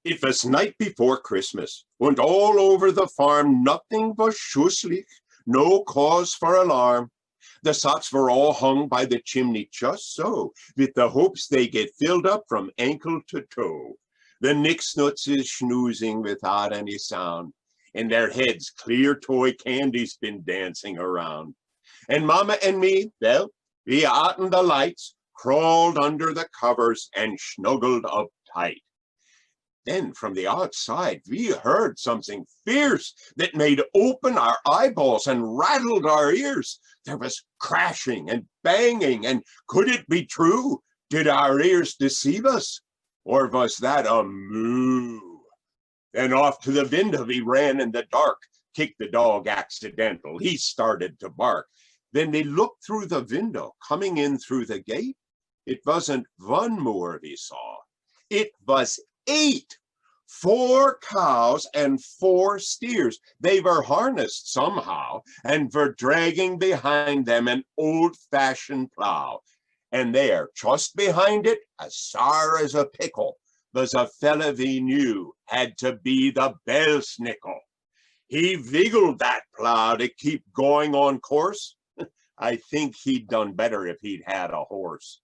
It was night before Christmas, and all over the farm nothing was schusslich, no cause for alarm. The socks were all hung by the chimney just so, with the hopes they get filled up from ankle to toe. The nicksnuts is schnoozing without any sound. In their heads, clear toy candy's been dancing around. And Mama and me, well, we out in the lights, crawled under the covers and snuggled up tight. Then from the outside, we heard something fierce that made open our eyeballs and rattled our ears. There was crashing and banging, and could it be true? Did our ears deceive us? Or was that a moo? Then off to the window we ran in the dark, kicked the dog accidental. He started to bark. Then we looked through the window, coming in through the gate. It wasn't one moor we saw. It was 8. 4 cows and 4 steers. They were harnessed somehow and were dragging behind them an old-fashioned plow. And there, just behind it, as sour as a pickle, was a fella we knew had to be the Belsnickel. He wiggled that plow to keep going on course. I think he'd done better if he'd had a horse.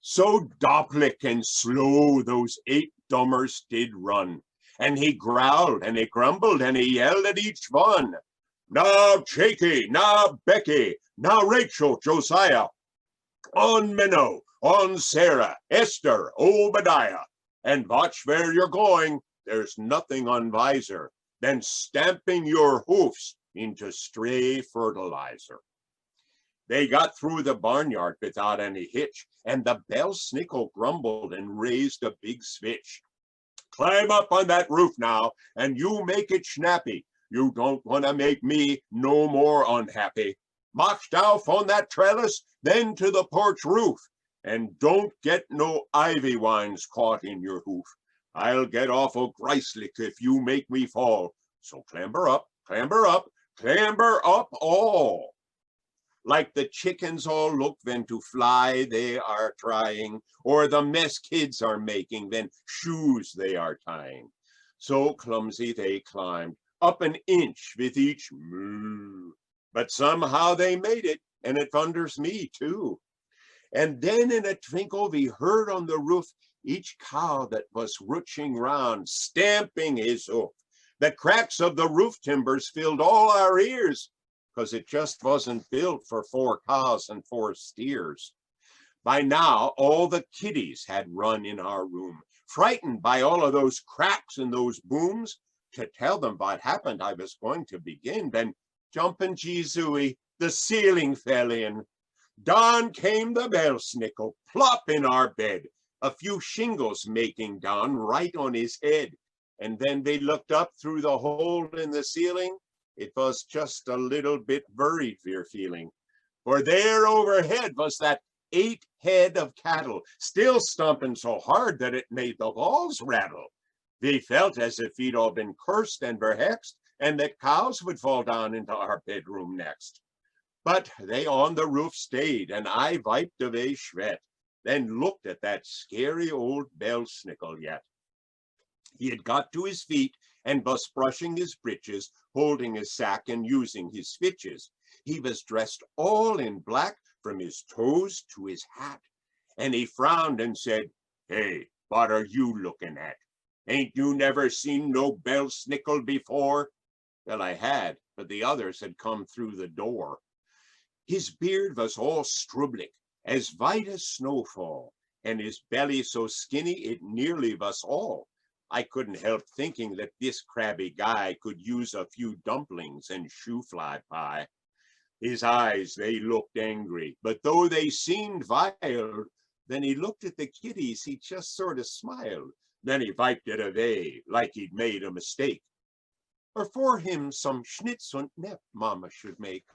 So dopplich and slow those 8 dummers did run, And he growled and he grumbled and he yelled at each one. Now Jakey, now Becky, now Rachel, Josiah, on Minnow, on Sarah, Esther, Obadiah, and watch where you're going. There's nothing unwiser than stamping your hoofs into stray fertilizer. They got through the barnyard without any hitch, and the bell snickle grumbled and raised a big switch. Climb up on that roof now, and you make it snappy. You don't want to make me no more unhappy. March down on that trellis, then to the porch roof, and don't get no ivy vines caught in your hoof. I'll get awful griselick if you make me fall. So clamber up, clamber up, clamber up all. Like the chickens all look when to fly they are trying, or the mess kids are making when shoes they are tying. So clumsy they climbed, up an inch with each moo. But somehow they made it, and it wonders me too. And then in a twinkle we heard on the roof each cow that was rooching round, stamping his hoof. The cracks of the roof timbers filled all our ears, 'cause it just wasn't built for 4 cows and 4 steers. By now, all the kiddies had run in our room, frightened by all of those cracks and those booms. To tell them what happened, I was going to begin, then jumping Jeezooey, the ceiling fell in. Down came the bell snickle, plop in our bed, a few shingles making down right on his head. And then they looked up through the hole in the ceiling. It was just a little bit worried, we're feeling. For there overhead was that 8 head of cattle, still stomping so hard that it made the walls rattle. We felt as if we'd all been cursed and were hexed, and that cows would fall down into our bedroom next. But they on the roof stayed, and I wiped away sweat, then looked at that scary old bell snickle yet. He had got to his feet and was brushing his breeches, holding his sack and using his switches. He was dressed all in black from his toes to his hat, and he frowned and said, "Hey, what are you looking at? Ain't you never seen no bell snickle before?" Well, I had, but the others had come through the door. His beard was all strublick, as white as snowfall, and his belly so skinny it nearly was all. I couldn't help thinking that this crabby guy could use a few dumplings and shoe-fly pie. His eyes, they looked angry, but though they seemed wild, then he looked at the kiddies, he just sort of smiled. Then he wiped it away, like he'd made a mistake. Or for him some schnitz und Nepp Mama should make.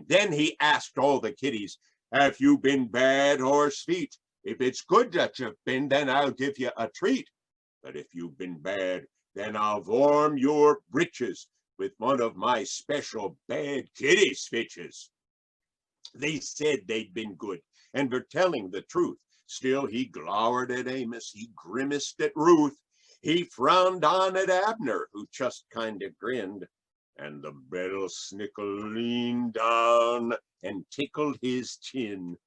Then he asked all the kiddies, "Have you been bad or sweet? If it's good that you've been, then I'll give you a treat. But if you've been bad, then I'll warm your breeches with one of my special bad kitty switches." They said they'd been good and were telling the truth. Still he glowered at Amos, he grimaced at Ruth, he frowned on at Abner, who just kind of grinned. And the bell snickle leaned down and tickled his chin.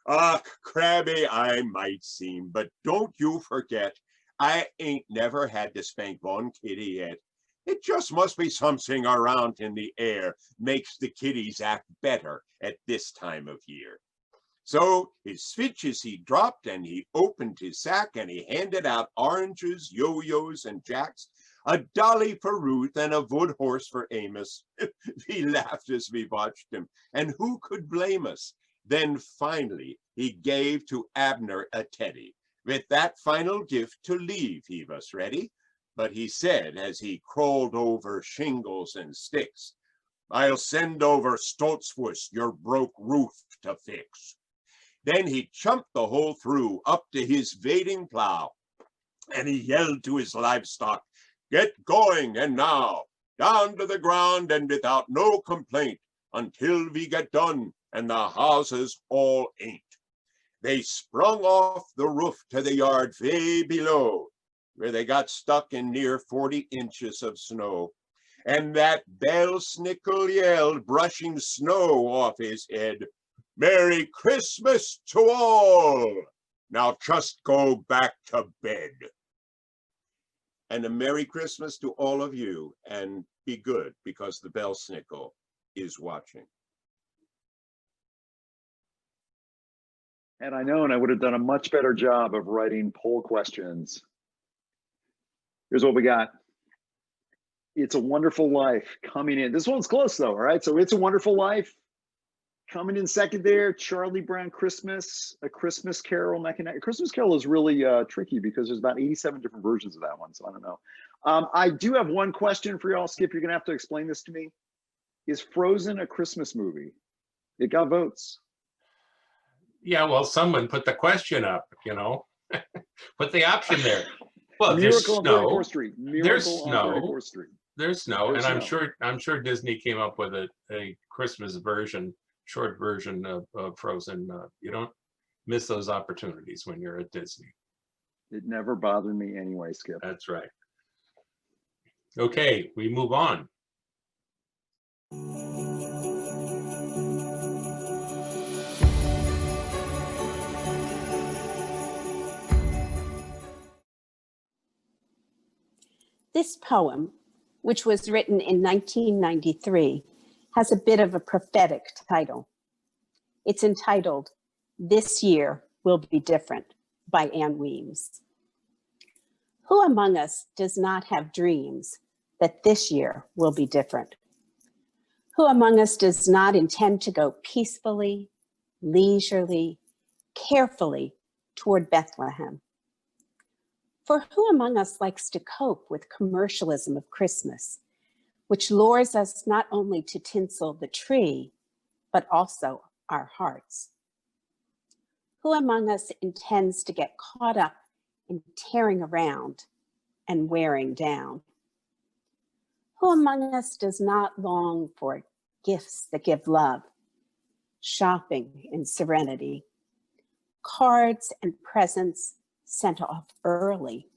Ah, crabby I might seem, but don't you forget, I ain't never had to spank one kitty yet. It just must be something around in the air makes the kitties act better at this time of year. So his switches he dropped, and he opened his sack, and he handed out oranges, yo-yos, and jacks, a dolly for Ruth, and a wood horse for Amos. We laughed as we watched him, and who could blame us? Then finally he gave to Abner a teddy. With that final gift to leave he was ready, but he said as he crawled over shingles and sticks, "I'll send over Stoltzfus your broke roof to fix." Then he chumped the hole through up to his wading plow, and he yelled to his livestock, "Get going, and now, down to the ground and without no complaint, until we get done and the houses all ain't." They sprung off the roof to the yard way below, where they got stuck in near 40 inches of snow. And that bell snickle yelled, brushing snow off his head, "Merry Christmas to all! Now just go back to bed." And a Merry Christmas to all of you, and be good, because the bell snickle is watching. And I know, and I would have done a much better job of writing poll questions. Here's what we got. It's a Wonderful Life coming in. This one's close though, all right? So It's a Wonderful Life coming in second there. Charlie Brown Christmas, A Christmas Carol. A Christmas Carol is really tricky because there's about 87 different versions of that one, so I don't know. I do have one question for y'all. Skip, you're gonna have to explain this to me. Is Frozen a Christmas movie? It got votes. Yeah, well, someone put the question up, you know, put the option there. Well, Miracle there's on snow. 34th Street. There's Miracle on snow. 34th Street. There's snow, There's and snow. I'm sure Disney came up with a Christmas version, short version of Frozen. You don't miss those opportunities when you're at Disney. It never bothered me anyway, Skip. That's right. Okay, we move on. This poem, which was written in 1993, has a bit of a prophetic title. It's entitled, "This Year Will Be Different" by Ann Weems. Who among us does not have dreams that this year will be different? Who among us does not intend to go peacefully, leisurely, carefully toward Bethlehem? For who among us likes to cope with commercialism of Christmas, which lures us not only to tinsel the tree, but also our hearts? Who among us intends to get caught up in tearing around and wearing down? Who among us does not long for gifts that give love, shopping in serenity, cards and presents sent off early,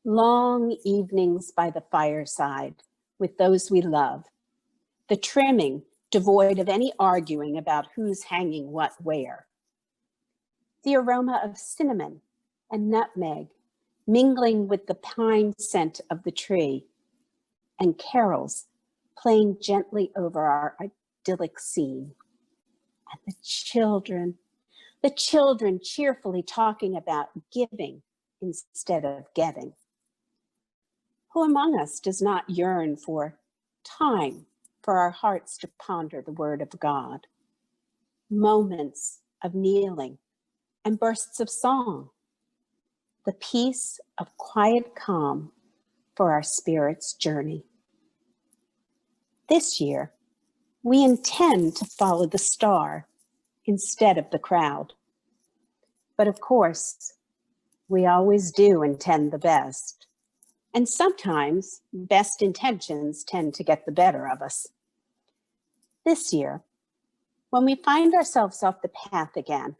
long evenings by the fireside with those we love, the trimming devoid of any arguing about who's hanging what where, the aroma of cinnamon and nutmeg mingling with the pine scent of the tree, and carols playing gently over our idyllic scene, and the children cheerfully talking about giving instead of getting. Who among us does not yearn for time for our hearts to ponder the word of God, moments of kneeling and bursts of song, the peace of quiet calm for our spirit's journey? This year, we intend to follow the star instead of the crowd. But of course, we always do intend the best. And sometimes best intentions tend to get the better of us. This year, when we find ourselves off the path again,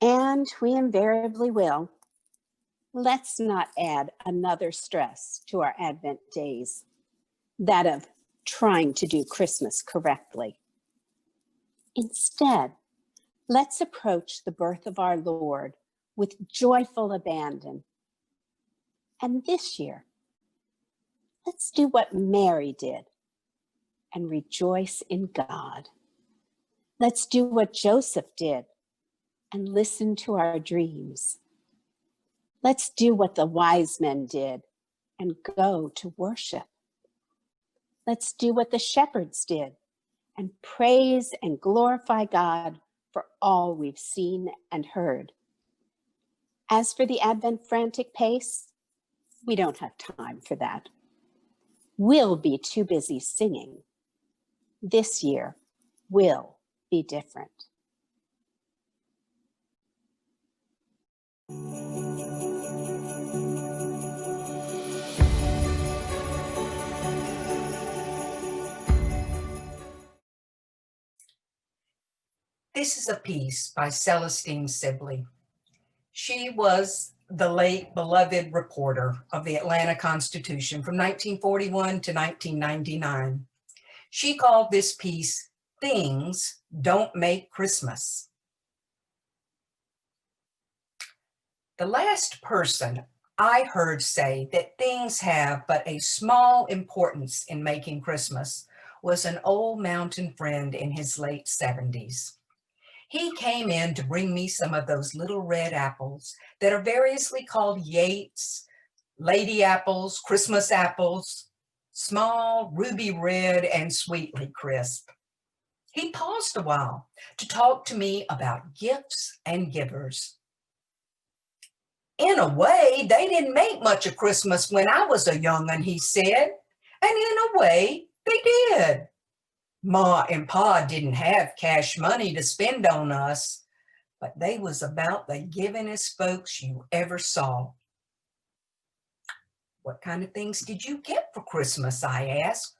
and we invariably will, let's not add another stress to our Advent days, that of trying to do Christmas correctly. Instead, let's approach the birth of our Lord with joyful abandon. And this year, let's do what Mary did and rejoice in God. Let's do what Joseph did and listen to our dreams. Let's do what the wise men did and go to worship. Let's do what the shepherds did and praise and glorify God for all we've seen and heard. As for the Advent frantic pace, we don't have time for that. We'll be too busy singing. This year will be different. This is a piece by Celestine Sibley. She was the late beloved reporter of the Atlanta Constitution from 1941 to 1999. She called this piece, "Things Don't Make Christmas." The last person I heard say that things have but a small importance in making Christmas was an old mountain friend in his late 70s. He came in to bring me some of those little red apples that are variously called Yates, lady apples, Christmas apples, small, ruby red, and sweetly crisp. He paused a while to talk to me about gifts and givers. In a way, they didn't make much of Christmas when I was a young'un, he said, and in a way, they did. Ma and Pa didn't have cash money to spend on us, but they was about the givin'est folks you ever saw. What kind of things did you get for Christmas? I asked.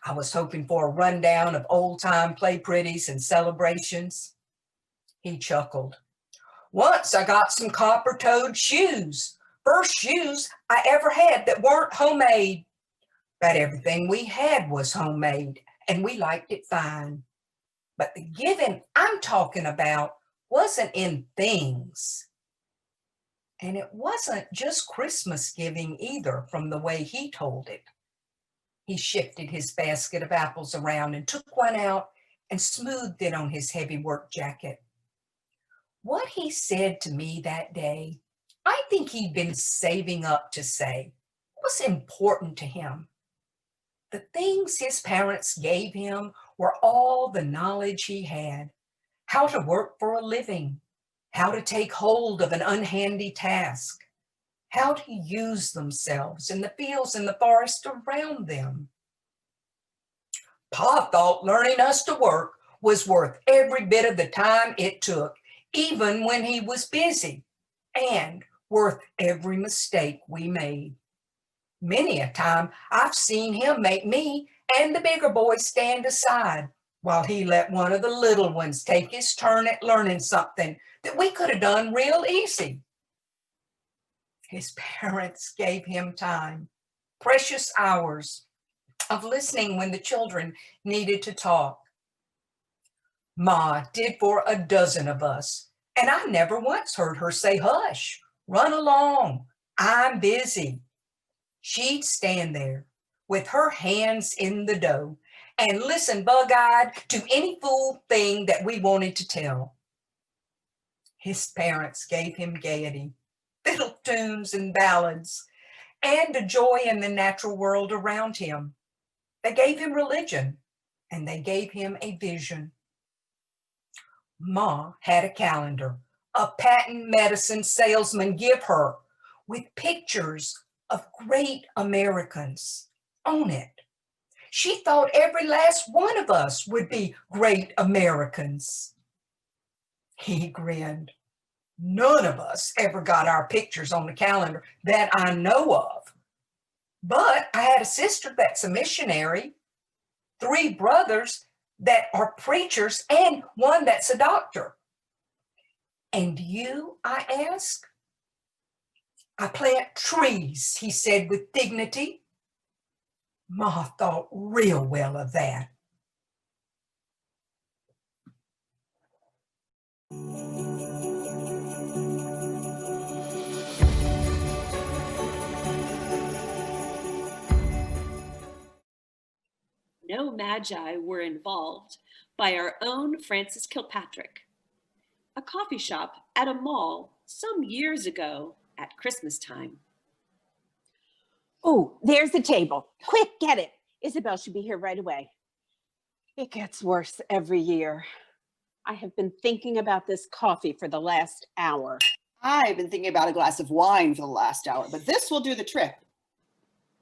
I was hoping for a rundown of old-time play pretties and celebrations. He chuckled. Once I got some copper-toed shoes. First shoes I ever had that weren't homemade. But everything we had was homemade, and we liked it fine. But the giving I'm talking about wasn't in things. And it wasn't just Christmas giving either, from the way he told it. He shifted his basket of apples around and took one out and smoothed it on his heavy work jacket. What he said to me that day, I think he'd been saving up to say, was important to him. The things his parents gave him were all the knowledge he had, how to work for a living, how to take hold of an unhandy task, how to use themselves in the fields and the forest around them. Pa thought learning us to work was worth every bit of the time it took, even when he was busy, and worth every mistake we made. Many a time I've seen him make me and the bigger boys stand aside while he let one of the little ones take his turn at learning something that we could have done real easy. His parents gave him time, precious hours of listening when the children needed to talk. Ma did for a dozen of us, and I never once heard her say, "Hush, run along, I'm busy." She'd stand there with her hands in the dough and listen bug-eyed to any fool thing that we wanted to tell. His parents gave him gaiety, fiddle tunes and ballads, and a joy in the natural world around him. They gave him religion, and they gave him a vision. Ma had a calendar a patent medicine salesman give her with pictures of great Americans on it. She thought every last one of us would be great Americans. He grinned. None of us ever got our pictures on the calendar that I know of. But I had a sister that's a missionary, 3 brothers that are preachers, and one that's a doctor. And you, I asked? I plant trees, he said with dignity. Ma thought real well of that. No magi were involved by our own Francis Kilpatrick, a coffee shop at a mall some years ago at Christmas time. Oh, there's the table. Quick, get it. Isabel should be here right away. It gets worse every year. I have been thinking about this coffee for the last hour. I've been thinking about a glass of wine for the last hour, but this will do the trick.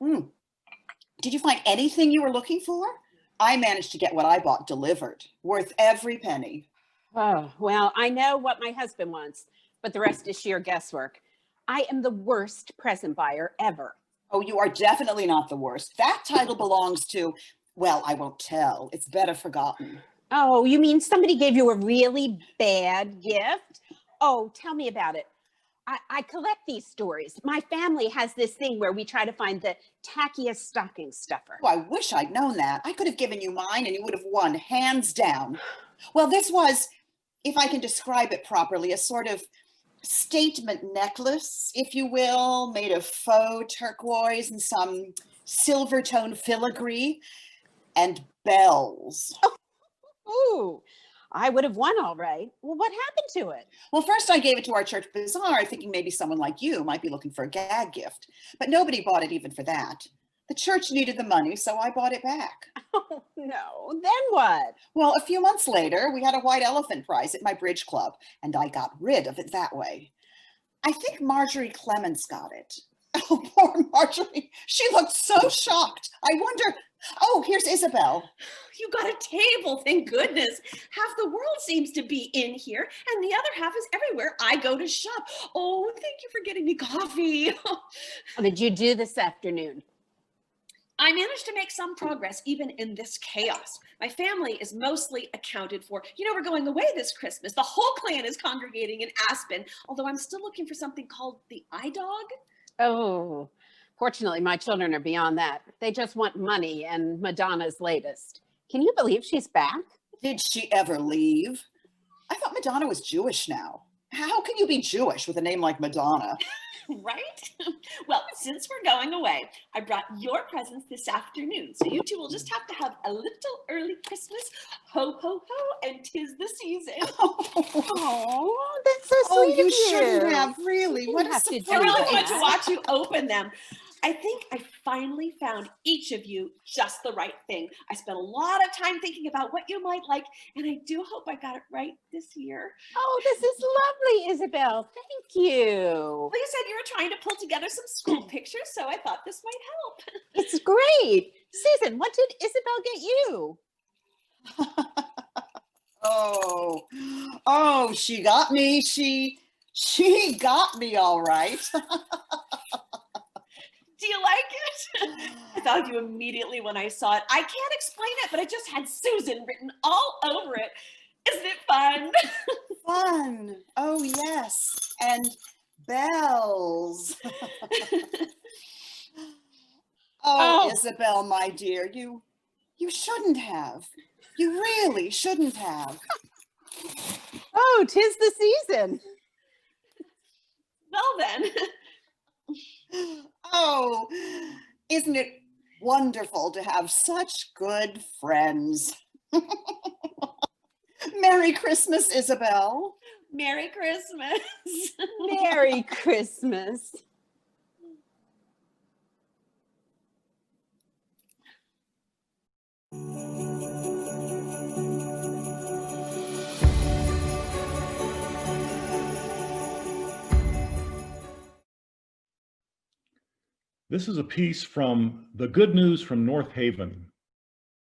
Did you find anything you were looking for? I managed to get what I bought delivered, worth every penny. Oh, well, I know what my husband wants, but the rest is sheer guesswork. I am the worst present buyer ever. Oh, you are definitely not the worst. That title belongs to, well, I won't tell. It's better forgotten. Oh, you mean somebody gave you a really bad gift? Oh, tell me about it. I collect these stories. My family has this thing where we try to find the tackiest stocking stuffer. Oh, I wish I'd known that. I could have given you mine and you would have won, hands down. Well, this was, if I can describe it properly, a sort of statement necklace, if you will, made of faux turquoise and some silver tone filigree and bells. Ooh, I would have won all right. Well, what happened to it? Well, first I gave it to our church bazaar, thinking maybe someone like you might be looking for a gag gift, but nobody bought it even for that. The church needed the money, so I bought it back. Oh, no. Then what? Well, a few months later, we had a white elephant prize at my bridge club, and I got rid of it that way. I think Marjorie Clements got it. Oh, poor Marjorie. She looked so shocked. I wonder, oh, here's Isabel. You got a table, thank goodness. Half the world seems to be in here, and the other half is everywhere I go to shop. Oh, thank you for getting me coffee. What did you do this afternoon? I managed to make some progress even in this chaos. My family is mostly accounted for. You know, we're going away this Christmas. The whole clan is congregating in Aspen, although I'm still looking for something called the iDog. Oh, fortunately, my children are beyond that. They just want money and Madonna's latest. Can you believe she's back? Did she ever leave? I thought Madonna was Jewish now. How can you be Jewish with a name like Madonna? Right? Well, since we're going away, I brought your presents this afternoon. So you two will just have to have a little early Christmas. Ho, ho, ho, and 'tis the season. Oh, that's so sweet. Oh, you of shouldn't have, really. You What didn't a have to do I really surprise. wanted to that. watch you open them. I think I finally found each of you just the right thing. I spent a lot of time thinking about what you might like, and I do hope I got it right this year. Oh, this is lovely, Isabel. Thank you. Well, you said you were trying to pull together some school pictures, so I thought this might help. It's great. Susan, what did Isabel get you? Oh, she got me. She got me all right. Do you like it? I thought of you immediately when I saw it. I can't explain it, but it just had Susan written all over it. Isn't it fun? Fun. Oh, yes. And bells. Oh, Isabel, my dear, you shouldn't have. You really shouldn't have. Oh, 'tis the season. Well then. Oh, isn't it wonderful to have such good friends? Merry Christmas, Isabel. Merry Christmas. Merry Christmas. This is a piece from The Good News from North Haven.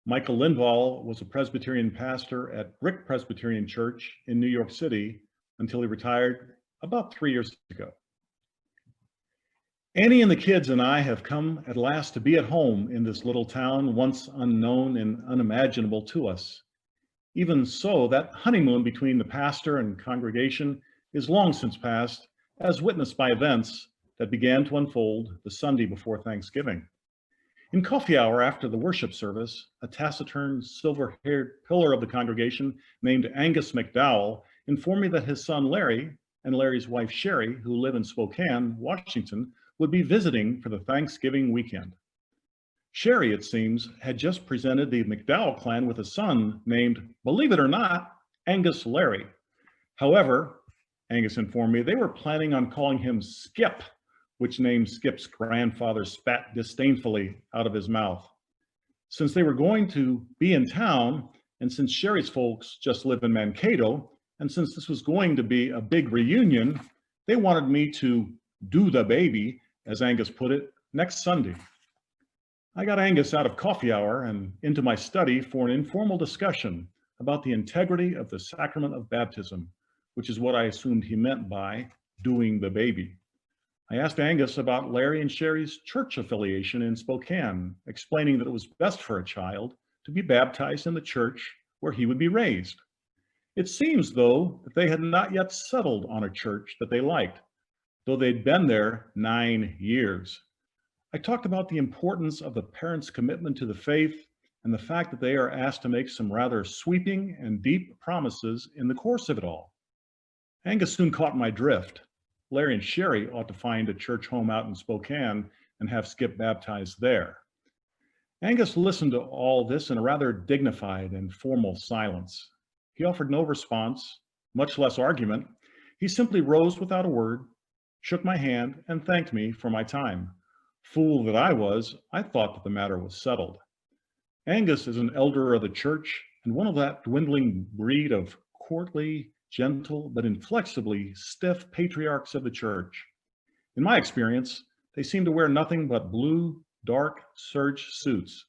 Michael Lindvall was a Presbyterian pastor at Brick Presbyterian Church in New York City until he retired about 3 years ago. Annie and the kids and I have come at last to be at home in this little town once unknown and unimaginable to us. Even so, that honeymoon between the pastor and congregation is long since past, as witnessed by events that began to unfold the Sunday before Thanksgiving. In coffee hour after the worship service, a taciturn, silver-haired pillar of the congregation named Angus McDowell informed me that his son Larry and Larry's wife Sherry, who live in Spokane, Washington, would be visiting for the Thanksgiving weekend. Sherry, it seems, had just presented the McDowell clan with a son named, believe it or not, Angus Larry. However, Angus informed me they were planning on calling him Skip, which name Skip's grandfather spat disdainfully out of his mouth. Since they were going to be in town, and since Sherry's folks just live in Mankato, and since this was going to be a big reunion, they wanted me to do the baby, as Angus put it, next Sunday. I got Angus out of coffee hour and into my study for an informal discussion about the integrity of the sacrament of baptism, which is what I assumed he meant by doing the baby. I asked Angus about Larry and Sherry's church affiliation in Spokane, explaining that it was best for a child to be baptized in the church where he would be raised. It seems, though, that they had not yet settled on a church that they liked, though they'd been there 9 years. I talked about the importance of the parents' commitment to the faith and the fact that they are asked to make some rather sweeping and deep promises in the course of it all. Angus soon caught my drift. Larry and Sherry ought to find a church home out in Spokane and have Skip baptized there. Angus listened to all this in a rather dignified and formal silence. He offered no response, much less argument. He simply rose without a word, shook my hand, and thanked me for my time. Fool that I was, I thought that the matter was settled. Angus is an elder of the church and one of that dwindling breed of courtly, gentle, but inflexibly stiff patriarchs of the church. In my experience, they seem to wear nothing but blue, dark serge suits,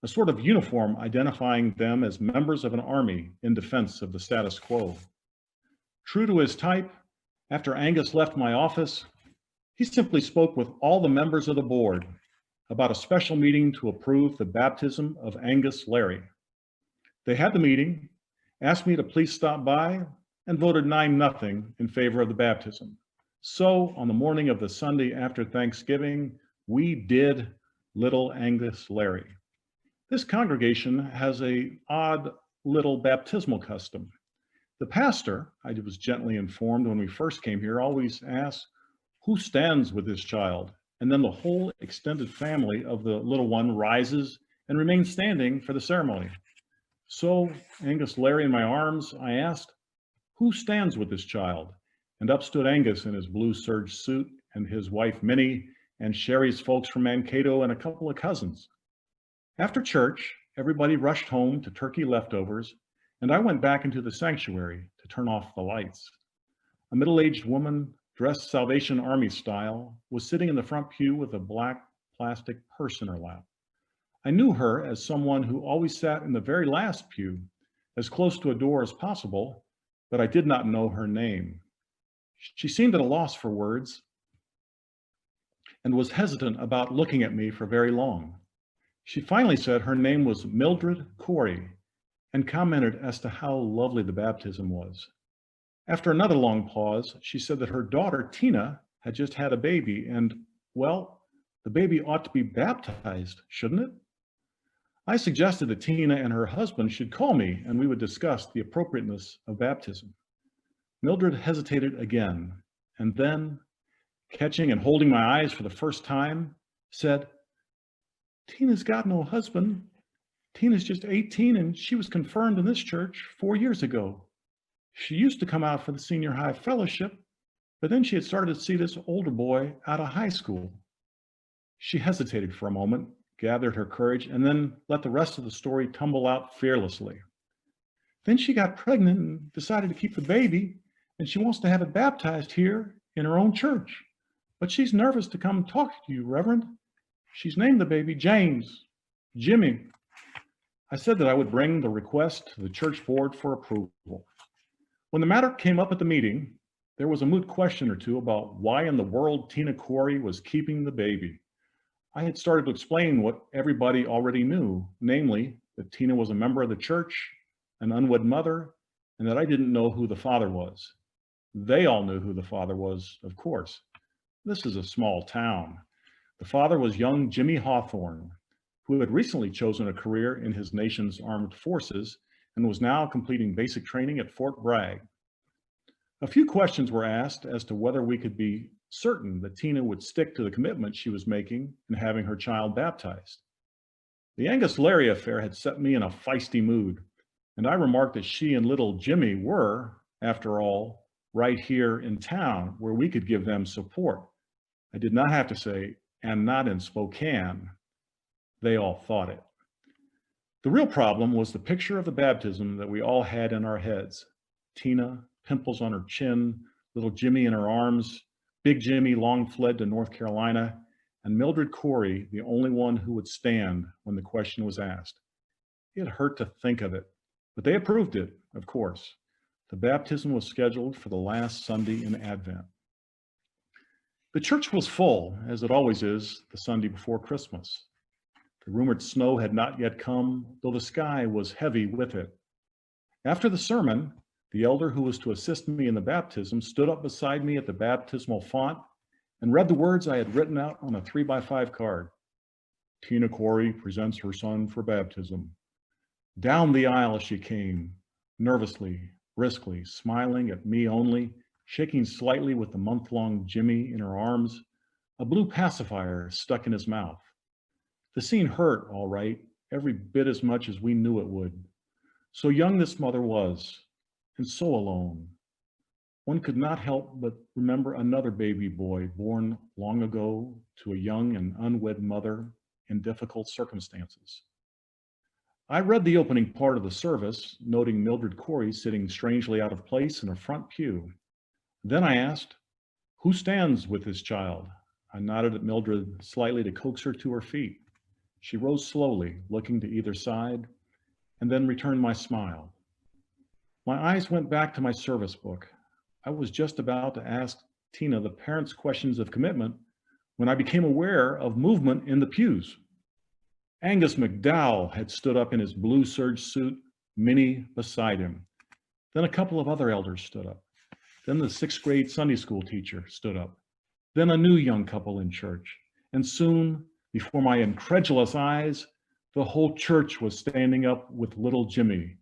a sort of uniform identifying them as members of an army in defense of the status quo. True to his type, after Angus left my office, he simply spoke with all the members of the board about a special meeting to approve the baptism of Angus Larry. They had the meeting, asked me to please stop by, and voted 9-0 in favor of the baptism. So on the morning of the Sunday after Thanksgiving, we did little Angus Larry. This congregation has an odd little baptismal custom. The pastor, I was gently informed when we first came here, always asks, "Who stands with this child?" And then the whole extended family of the little one rises and remains standing for the ceremony. So Angus Larry in my arms, I asked, "Who stands with this child?" And up stood Angus in his blue serge suit and his wife Minnie and Sherry's folks from Mankato and a couple of cousins. After church, everybody rushed home to turkey leftovers, and I went back into the sanctuary to turn off the lights. A middle-aged woman, dressed Salvation Army style, was sitting in the front pew with a black plastic purse in her lap. I knew her as someone who always sat in the very last pew, as close to a door as possible, but I did not know her name. She seemed at a loss for words and was hesitant about looking at me for very long. She finally said her name was Mildred Corey and commented as to how lovely the baptism was. After another long pause, she said that her daughter Tina had just had a baby and, well, the baby ought to be baptized, shouldn't it? I suggested that Tina and her husband should call me and we would discuss the appropriateness of baptism. Mildred hesitated again, and then, catching and holding my eyes for the first time, said, "Tina's got no husband. Tina's just 18 and she was confirmed in this church 4 years ago. She used to come out for the senior high fellowship, but then she had started to see this older boy out of high school." She hesitated for a moment, gathered her courage, and then let the rest of the story tumble out fearlessly. "Then she got pregnant and decided to keep the baby, and she wants to have it baptized here in her own church. But she's nervous to come talk to you, Reverend. She's named the baby James, Jimmy." I said that I would bring the request to the church board for approval. When the matter came up at the meeting, there was a moot question or two about why in the world Tina Corey was keeping the baby. I had started to explain what everybody already knew, namely that Tina was a member of the church, an unwed mother, and that I didn't know who the father was. They all knew who the father was, of course. This is a small town. The father was young Jimmy Hawthorne, who had recently chosen a career in his nation's armed forces and was now completing basic training at Fort Bragg. A few questions were asked as to whether we could be certain that Tina would stick to the commitment she was making in having her child baptized. The Angus Larry affair had set me in a feisty mood, and I remarked that she and little Jimmy were, after all, right here in town where we could give them support. I did not have to say, "and not in Spokane." They all thought it. The real problem was the picture of the baptism that we all had in our heads. Tina, pimples on her chin, little Jimmy in her arms, big Jimmy long fled to North Carolina, and Mildred Corey, the only one who would stand when the question was asked. It hurt to think of it, but they approved it, of course. The baptism was scheduled for the last Sunday in Advent. The church was full, as it always is, the Sunday before Christmas. The rumored snow had not yet come, though the sky was heavy with it. After the sermon, the elder who was to assist me in the baptism stood up beside me at the baptismal font and read the words I had written out on a 3x5 card. "Tina Corey presents her son for baptism." Down the aisle she came, nervously, briskly, smiling at me only, shaking slightly with the month-long Jimmy in her arms, a blue pacifier stuck in his mouth. The scene hurt, all right, every bit as much as we knew it would. So young this mother was, and so alone. One could not help but remember another baby boy born long ago to a young and unwed mother in difficult circumstances. I read the opening part of the service, noting Mildred Corey sitting strangely out of place in a front pew. Then I asked, "Who stands with this child?" I nodded at Mildred slightly to coax her to her feet. She rose slowly, looking to either side, and then returned my smile. My eyes went back to my service book. I was just about to ask Tina the parents' questions of commitment when I became aware of movement in the pews. Angus McDowell had stood up in his blue serge suit, Minnie beside him. Then a couple of other elders stood up. Then the sixth grade Sunday school teacher stood up. Then a new young couple in church. And soon, before my incredulous eyes, the whole church was standing up with little Jimmy.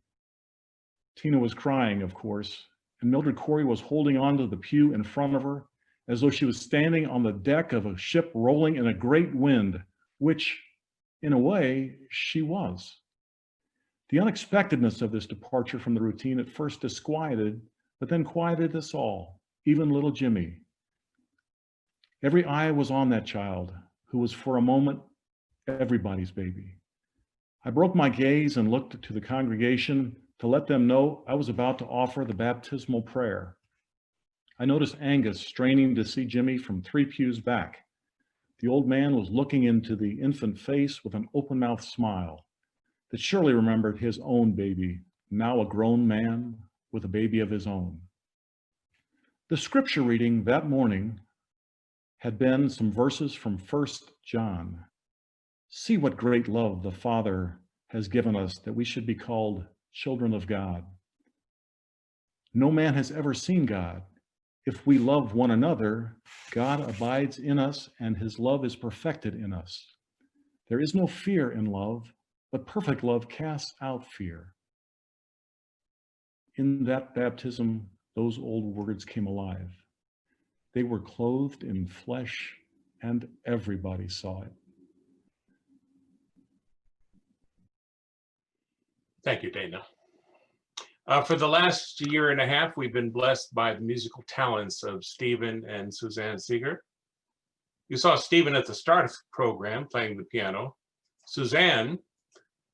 Tina was crying, of course, and Mildred Corey was holding on to the pew in front of her as though she was standing on the deck of a ship rolling in a great wind, which, in a way, she was. The unexpectedness of this departure from the routine at first disquieted, but then quieted us all, even little Jimmy. Every eye was on that child, who was for a moment everybody's baby. I broke my gaze and looked to the congregation to let them know I was about to offer the baptismal prayer. I noticed Angus straining to see Jimmy from 3 pews back. The old man was looking into the infant face with an open-mouthed smile that surely remembered his own baby, now a grown man with a baby of his own. The scripture reading that morning had been some verses from 1 John. See what great love the Father has given us that we should be called children of God. No man has ever seen God. If we love one another, God abides in us and his love is perfected in us. There is no fear in love, but perfect love casts out fear. In that baptism, those old words came alive. They were clothed in flesh and everybody saw it. Thank you, Dana. For the last year and a half, we've been blessed by the musical talents of Stephen and Suzanne Seeger. You saw Stephen at the start of the program playing the piano. Suzanne,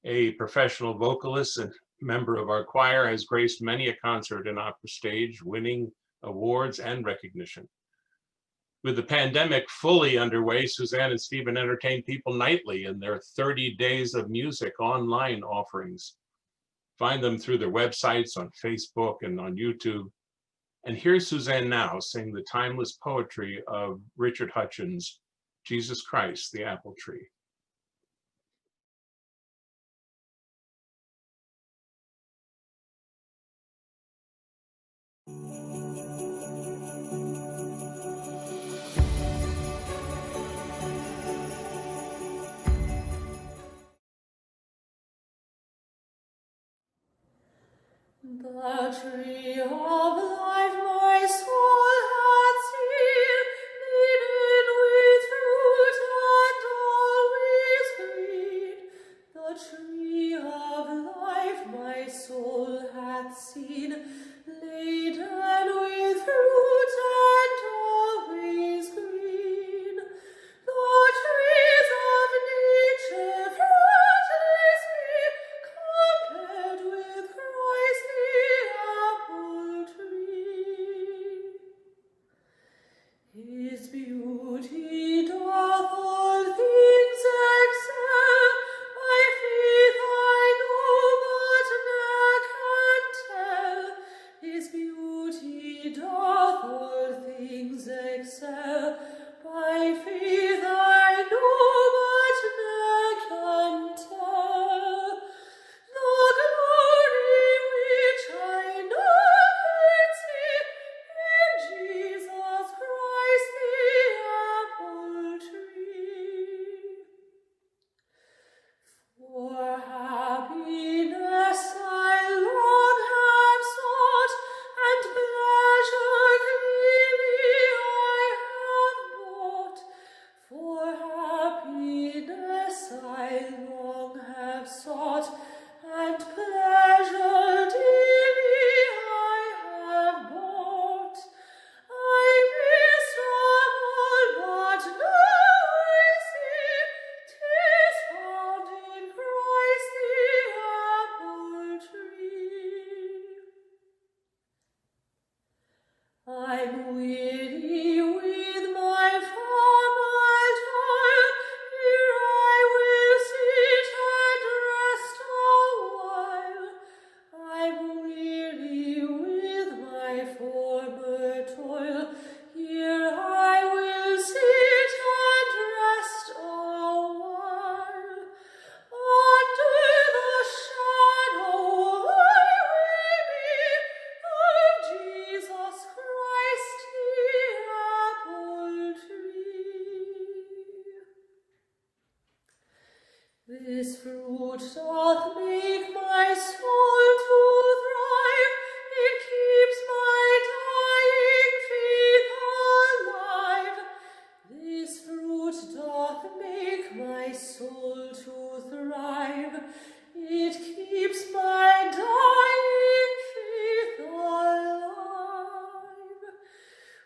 a professional vocalist and member of our choir, has graced many a concert and opera stage, winning awards and recognition. With the pandemic fully underway, Suzanne and Stephen entertain people nightly in their 30 Days of Music online offerings. Find them through their websites, on Facebook and on YouTube. And here's Suzanne now sing the timeless poetry of Richard Hutchins, Jesus Christ, the Apple Tree. The tree of life my soul hath seen, laden with fruit and always green. The tree of life my soul hath seen, laden with fruit and always green. The trees of nature fruitless be, compared with Christ the apple tree. I'm weary with my former toil. Here I will sit and rest a while. I'm weary with my former toil. Here I will sit and rest a while. Under the shadow of Jesus Christ, the apple tree. This fruit doth make my soul to thrive. It keeps my dying faith alive. This fruit doth make my soul to thrive. It keeps my dying faith alive.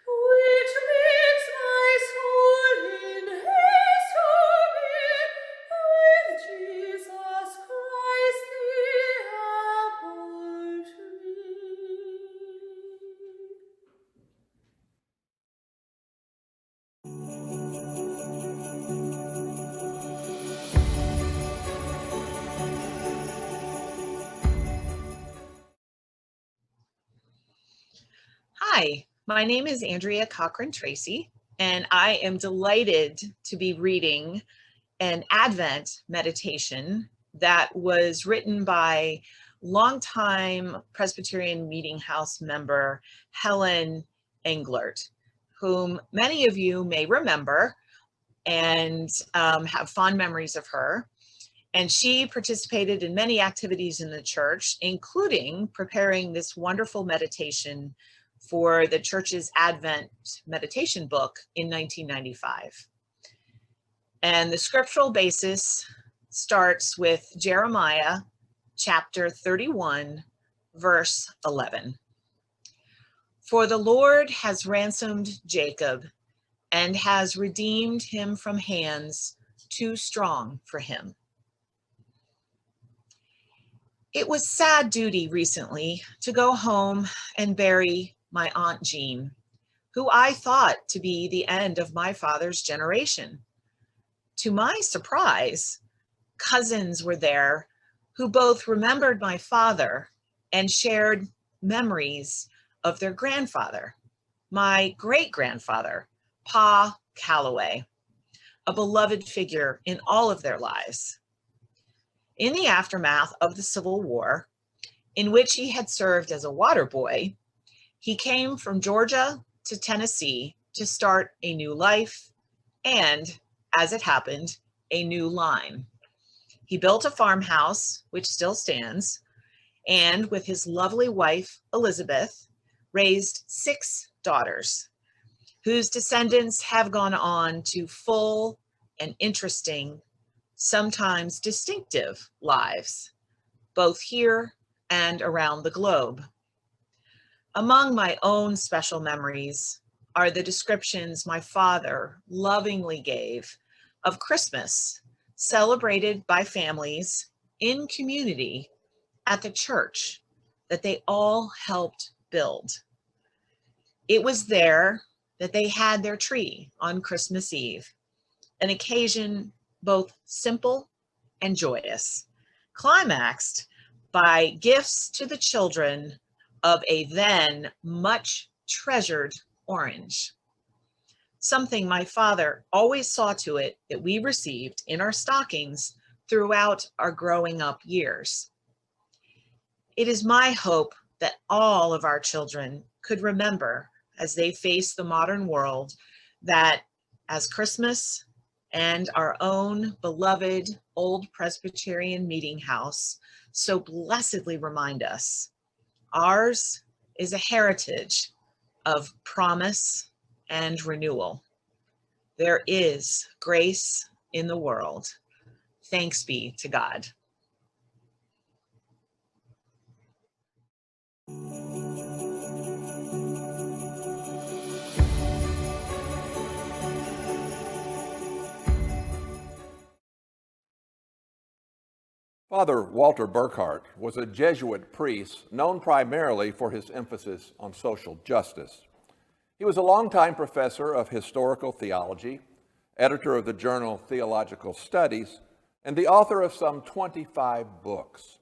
Which makes my soul in haste to be with Jesus Christ, the apple tree. Hi, my name is Andrea Cochran Tracy, and I am delighted to be reading an Advent meditation that was written by longtime Presbyterian Meeting House member Helen Englert, whom many of you may remember and have fond memories of her. And she participated in many activities in the church, including preparing this wonderful meditation for the church's Advent meditation book in 1995. And the scriptural basis starts with Jeremiah chapter 31, verse 11. For the Lord has ransomed Jacob and has redeemed him from hands too strong for him. It was sad duty recently to go home and bury my Aunt Jean, who I thought to be the end of my father's generation. To my surprise, cousins were there who both remembered my father and shared memories of their grandfather, my great-grandfather, Pa Calloway, a beloved figure in all of their lives. In the aftermath of the Civil War, in which he had served as a water boy, he came from Georgia to Tennessee to start a new life and, as it happened, a new line. He built a farmhouse, which still stands, and with his lovely wife, Elizabeth, raised 6 daughters, whose descendants have gone on to full and interesting, sometimes distinctive lives, both here and around the globe. Among my own special memories are the descriptions my father lovingly gave of Christmas celebrated by families in community at the church that they all helped build. It was there that they had their tree on Christmas Eve, an occasion both simple and joyous, climaxed by gifts to the children of a then much treasured orange, something my father always saw to it that we received in our stockings throughout our growing up years. It is my hope that all of our children could remember as they face the modern world that as Christmas and our own beloved Old Presbyterian Meeting House so blessedly remind us, ours is a heritage of promise and renewal. There is grace in the world. Thanks be to God. Father Walter Burkhardt was a Jesuit priest known primarily for his emphasis on social justice. He was a longtime professor of historical theology, editor of the journal Theological Studies, and the author of some 25 books.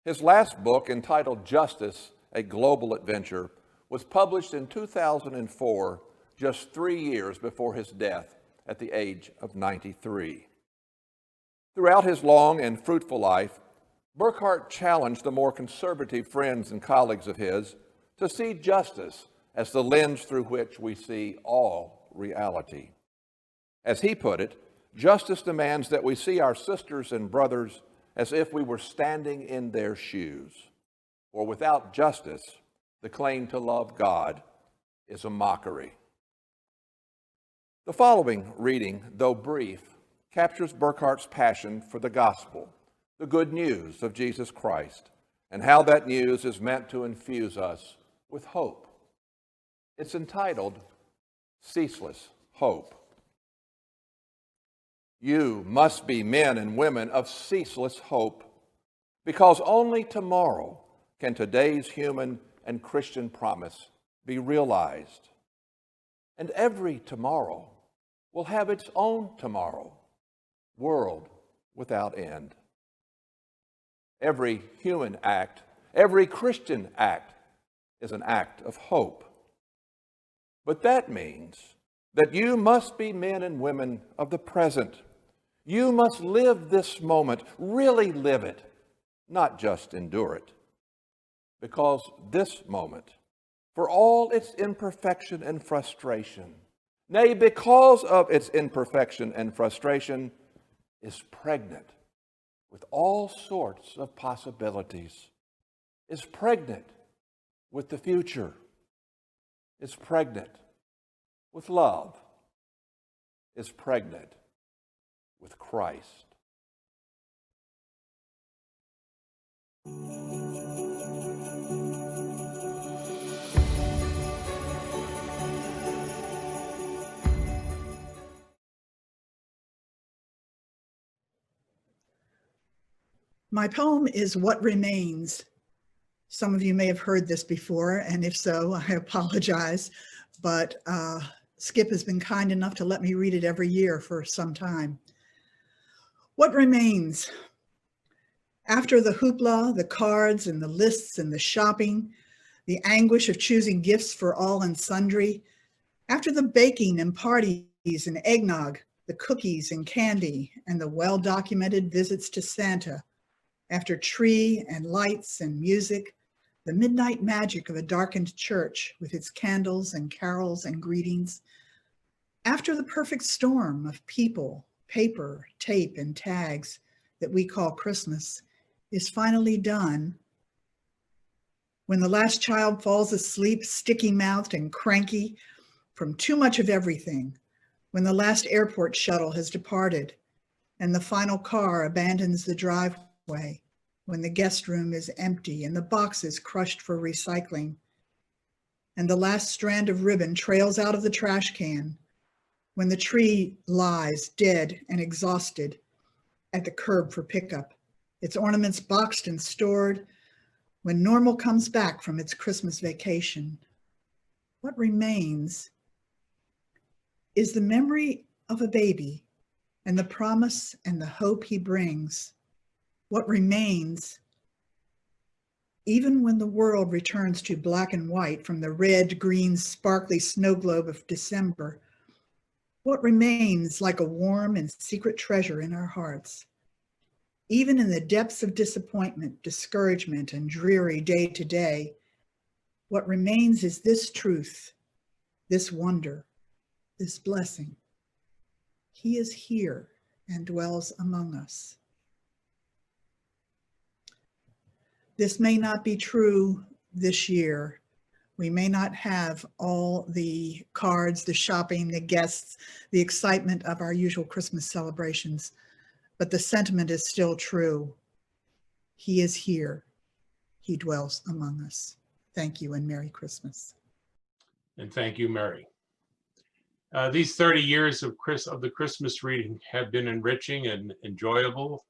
His last book, entitled Justice, A Global Adventure, was published in 2004, just 3 years before his death at the age of 93. Throughout his long and fruitful life, Burkhardt challenged the more conservative friends and colleagues of his to see justice as the lens through which we see all reality. As he put it, justice demands that we see our sisters and brothers as if we were standing in their shoes. For without justice, the claim to love God is a mockery. The following reading, though brief, captures Burkhardt's passion for the gospel, the good news of Jesus Christ, and how that news is meant to infuse us with hope. It's entitled Ceaseless Hope. You must be men and women of ceaseless hope, because only tomorrow can today's human and Christian promise be realized. And every tomorrow will have its own tomorrow, world without end. Every human act, every Christian act is an act of hope. But that means that you must be men and women of the present. You must live this moment, really live it, not just endure it. Because this moment, for all its imperfection and frustration, nay, because of its imperfection and frustration, is pregnant with all sorts of possibilities, is pregnant with the future, is pregnant with love, is pregnant with Christ. My poem is What Remains. Some of you may have heard this before, and if so, I apologize, but Skip has been kind enough to let me read it every year for some time. What remains? After the hoopla, the cards and the lists and the shopping, the anguish of choosing gifts for all and sundry, after the baking and parties and eggnog, the cookies and candy, and the well-documented visits to Santa, after tree and lights and music, the midnight magic of a darkened church with its candles and carols and greetings, after the perfect storm of people, paper, tape, and tags that we call Christmas is finally done, when the last child falls asleep sticky-mouthed and cranky from too much of everything, when the last airport shuttle has departed and the final car abandons the driveway, when the guest room is empty and the boxes crushed for recycling, and the last strand of ribbon trails out of the trash can, when the tree lies dead and exhausted at the curb for pickup, its ornaments boxed and stored, when normal comes back from its Christmas vacation. What remains is the memory of a baby and the promise and the hope he brings. What remains, even when the world returns to black and white from the red, green, sparkly snow globe of December, what remains like a warm and secret treasure in our hearts? Even in the depths of disappointment, discouragement, and dreary day to day, what remains is this truth, this wonder, this blessing. He is here and dwells among us. This may not be true this year. We may not have all the cards, the shopping, the guests, the excitement of our usual Christmas celebrations, but the sentiment is still true. He is here. He dwells among us. Thank you and Merry Christmas. And thank you, Mary. These 30 years of the Christmas reading have been enriching and enjoyable.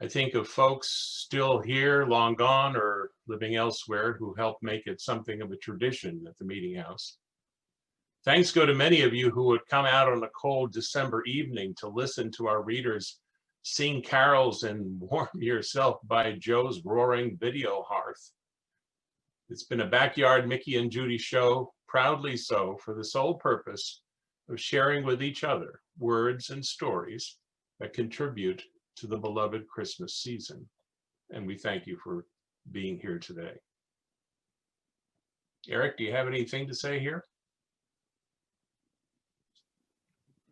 I think of folks still here, long gone, or living elsewhere who helped make it something of a tradition at the Meeting House. Thanks go to many of you who would come out on a cold December evening to listen to our readers sing carols and warm yourself by Joe's roaring video hearth. It's been a backyard Mickey and Judy show, proudly so, for the sole purpose of sharing with each other words and stories that contribute to the beloved Christmas season. And we thank you for being here today. Eric, do you have anything to say here?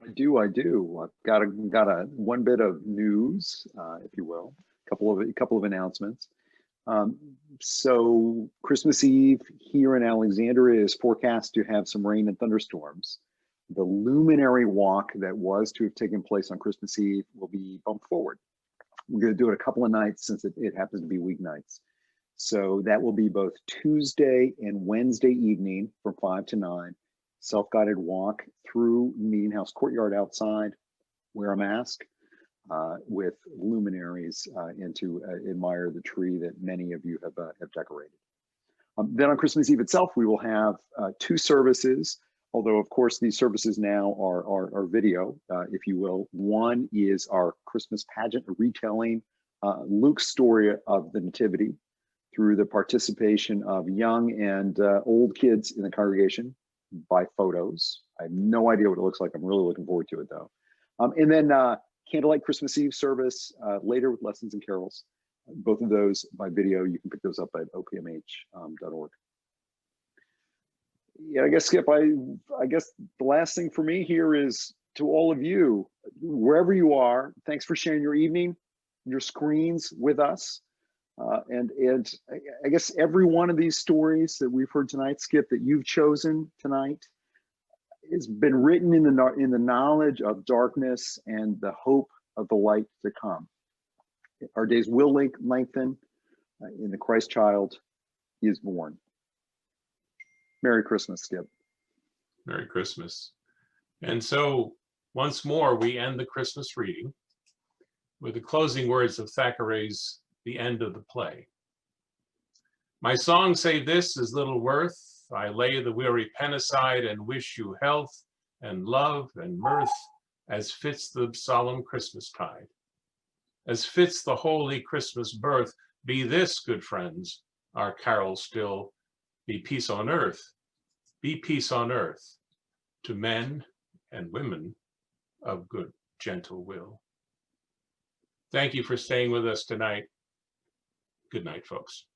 I do. I've got a one bit of news, if you will, a couple of announcements. So Christmas Eve here in Alexandria is forecast to have some rain and thunderstorms. The luminary walk that was to have taken place on Christmas Eve will be bumped forward. We're going to do it a couple of nights since it happens to be weeknights. So that will be both Tuesday and Wednesday evening from 5 to 9. Self-guided walk through Meeting House courtyard outside, wear a mask with luminaries and to admire the tree that many of you have decorated. Then on Christmas Eve itself, we will have 2 services, although of course these services now are video, if you will. One is our Christmas pageant retelling Luke's story of the Nativity through the participation of young and old kids in the congregation by photos. I have no idea what it looks like. I'm really looking forward to it though. And then Candlelight Christmas Eve service later with lessons and carols. Both of those by video. You can pick those up at opmh.org. Yeah, I guess Skip, I guess the last thing for me here is to all of you, wherever you are, thanks for sharing your evening, your screens with us. And I guess every one of these stories that we've heard tonight, Skip, that you've chosen tonight, has been written in the knowledge of darkness and the hope of the light to come. Our days will lengthen, and the Christ child is born. Merry Christmas, Skip. Merry Christmas. And so once more, we end the Christmas reading with the closing words of Thackeray's The End of the Play. My song say this is little worth. I lay the weary pen aside and wish you health and love and mirth as fits the solemn Christmas tide. As fits the holy Christmas birth, be this, good friends, our carol still, be peace on earth to men and women of good, gentle will. Thank you for staying with us tonight. Good night, folks.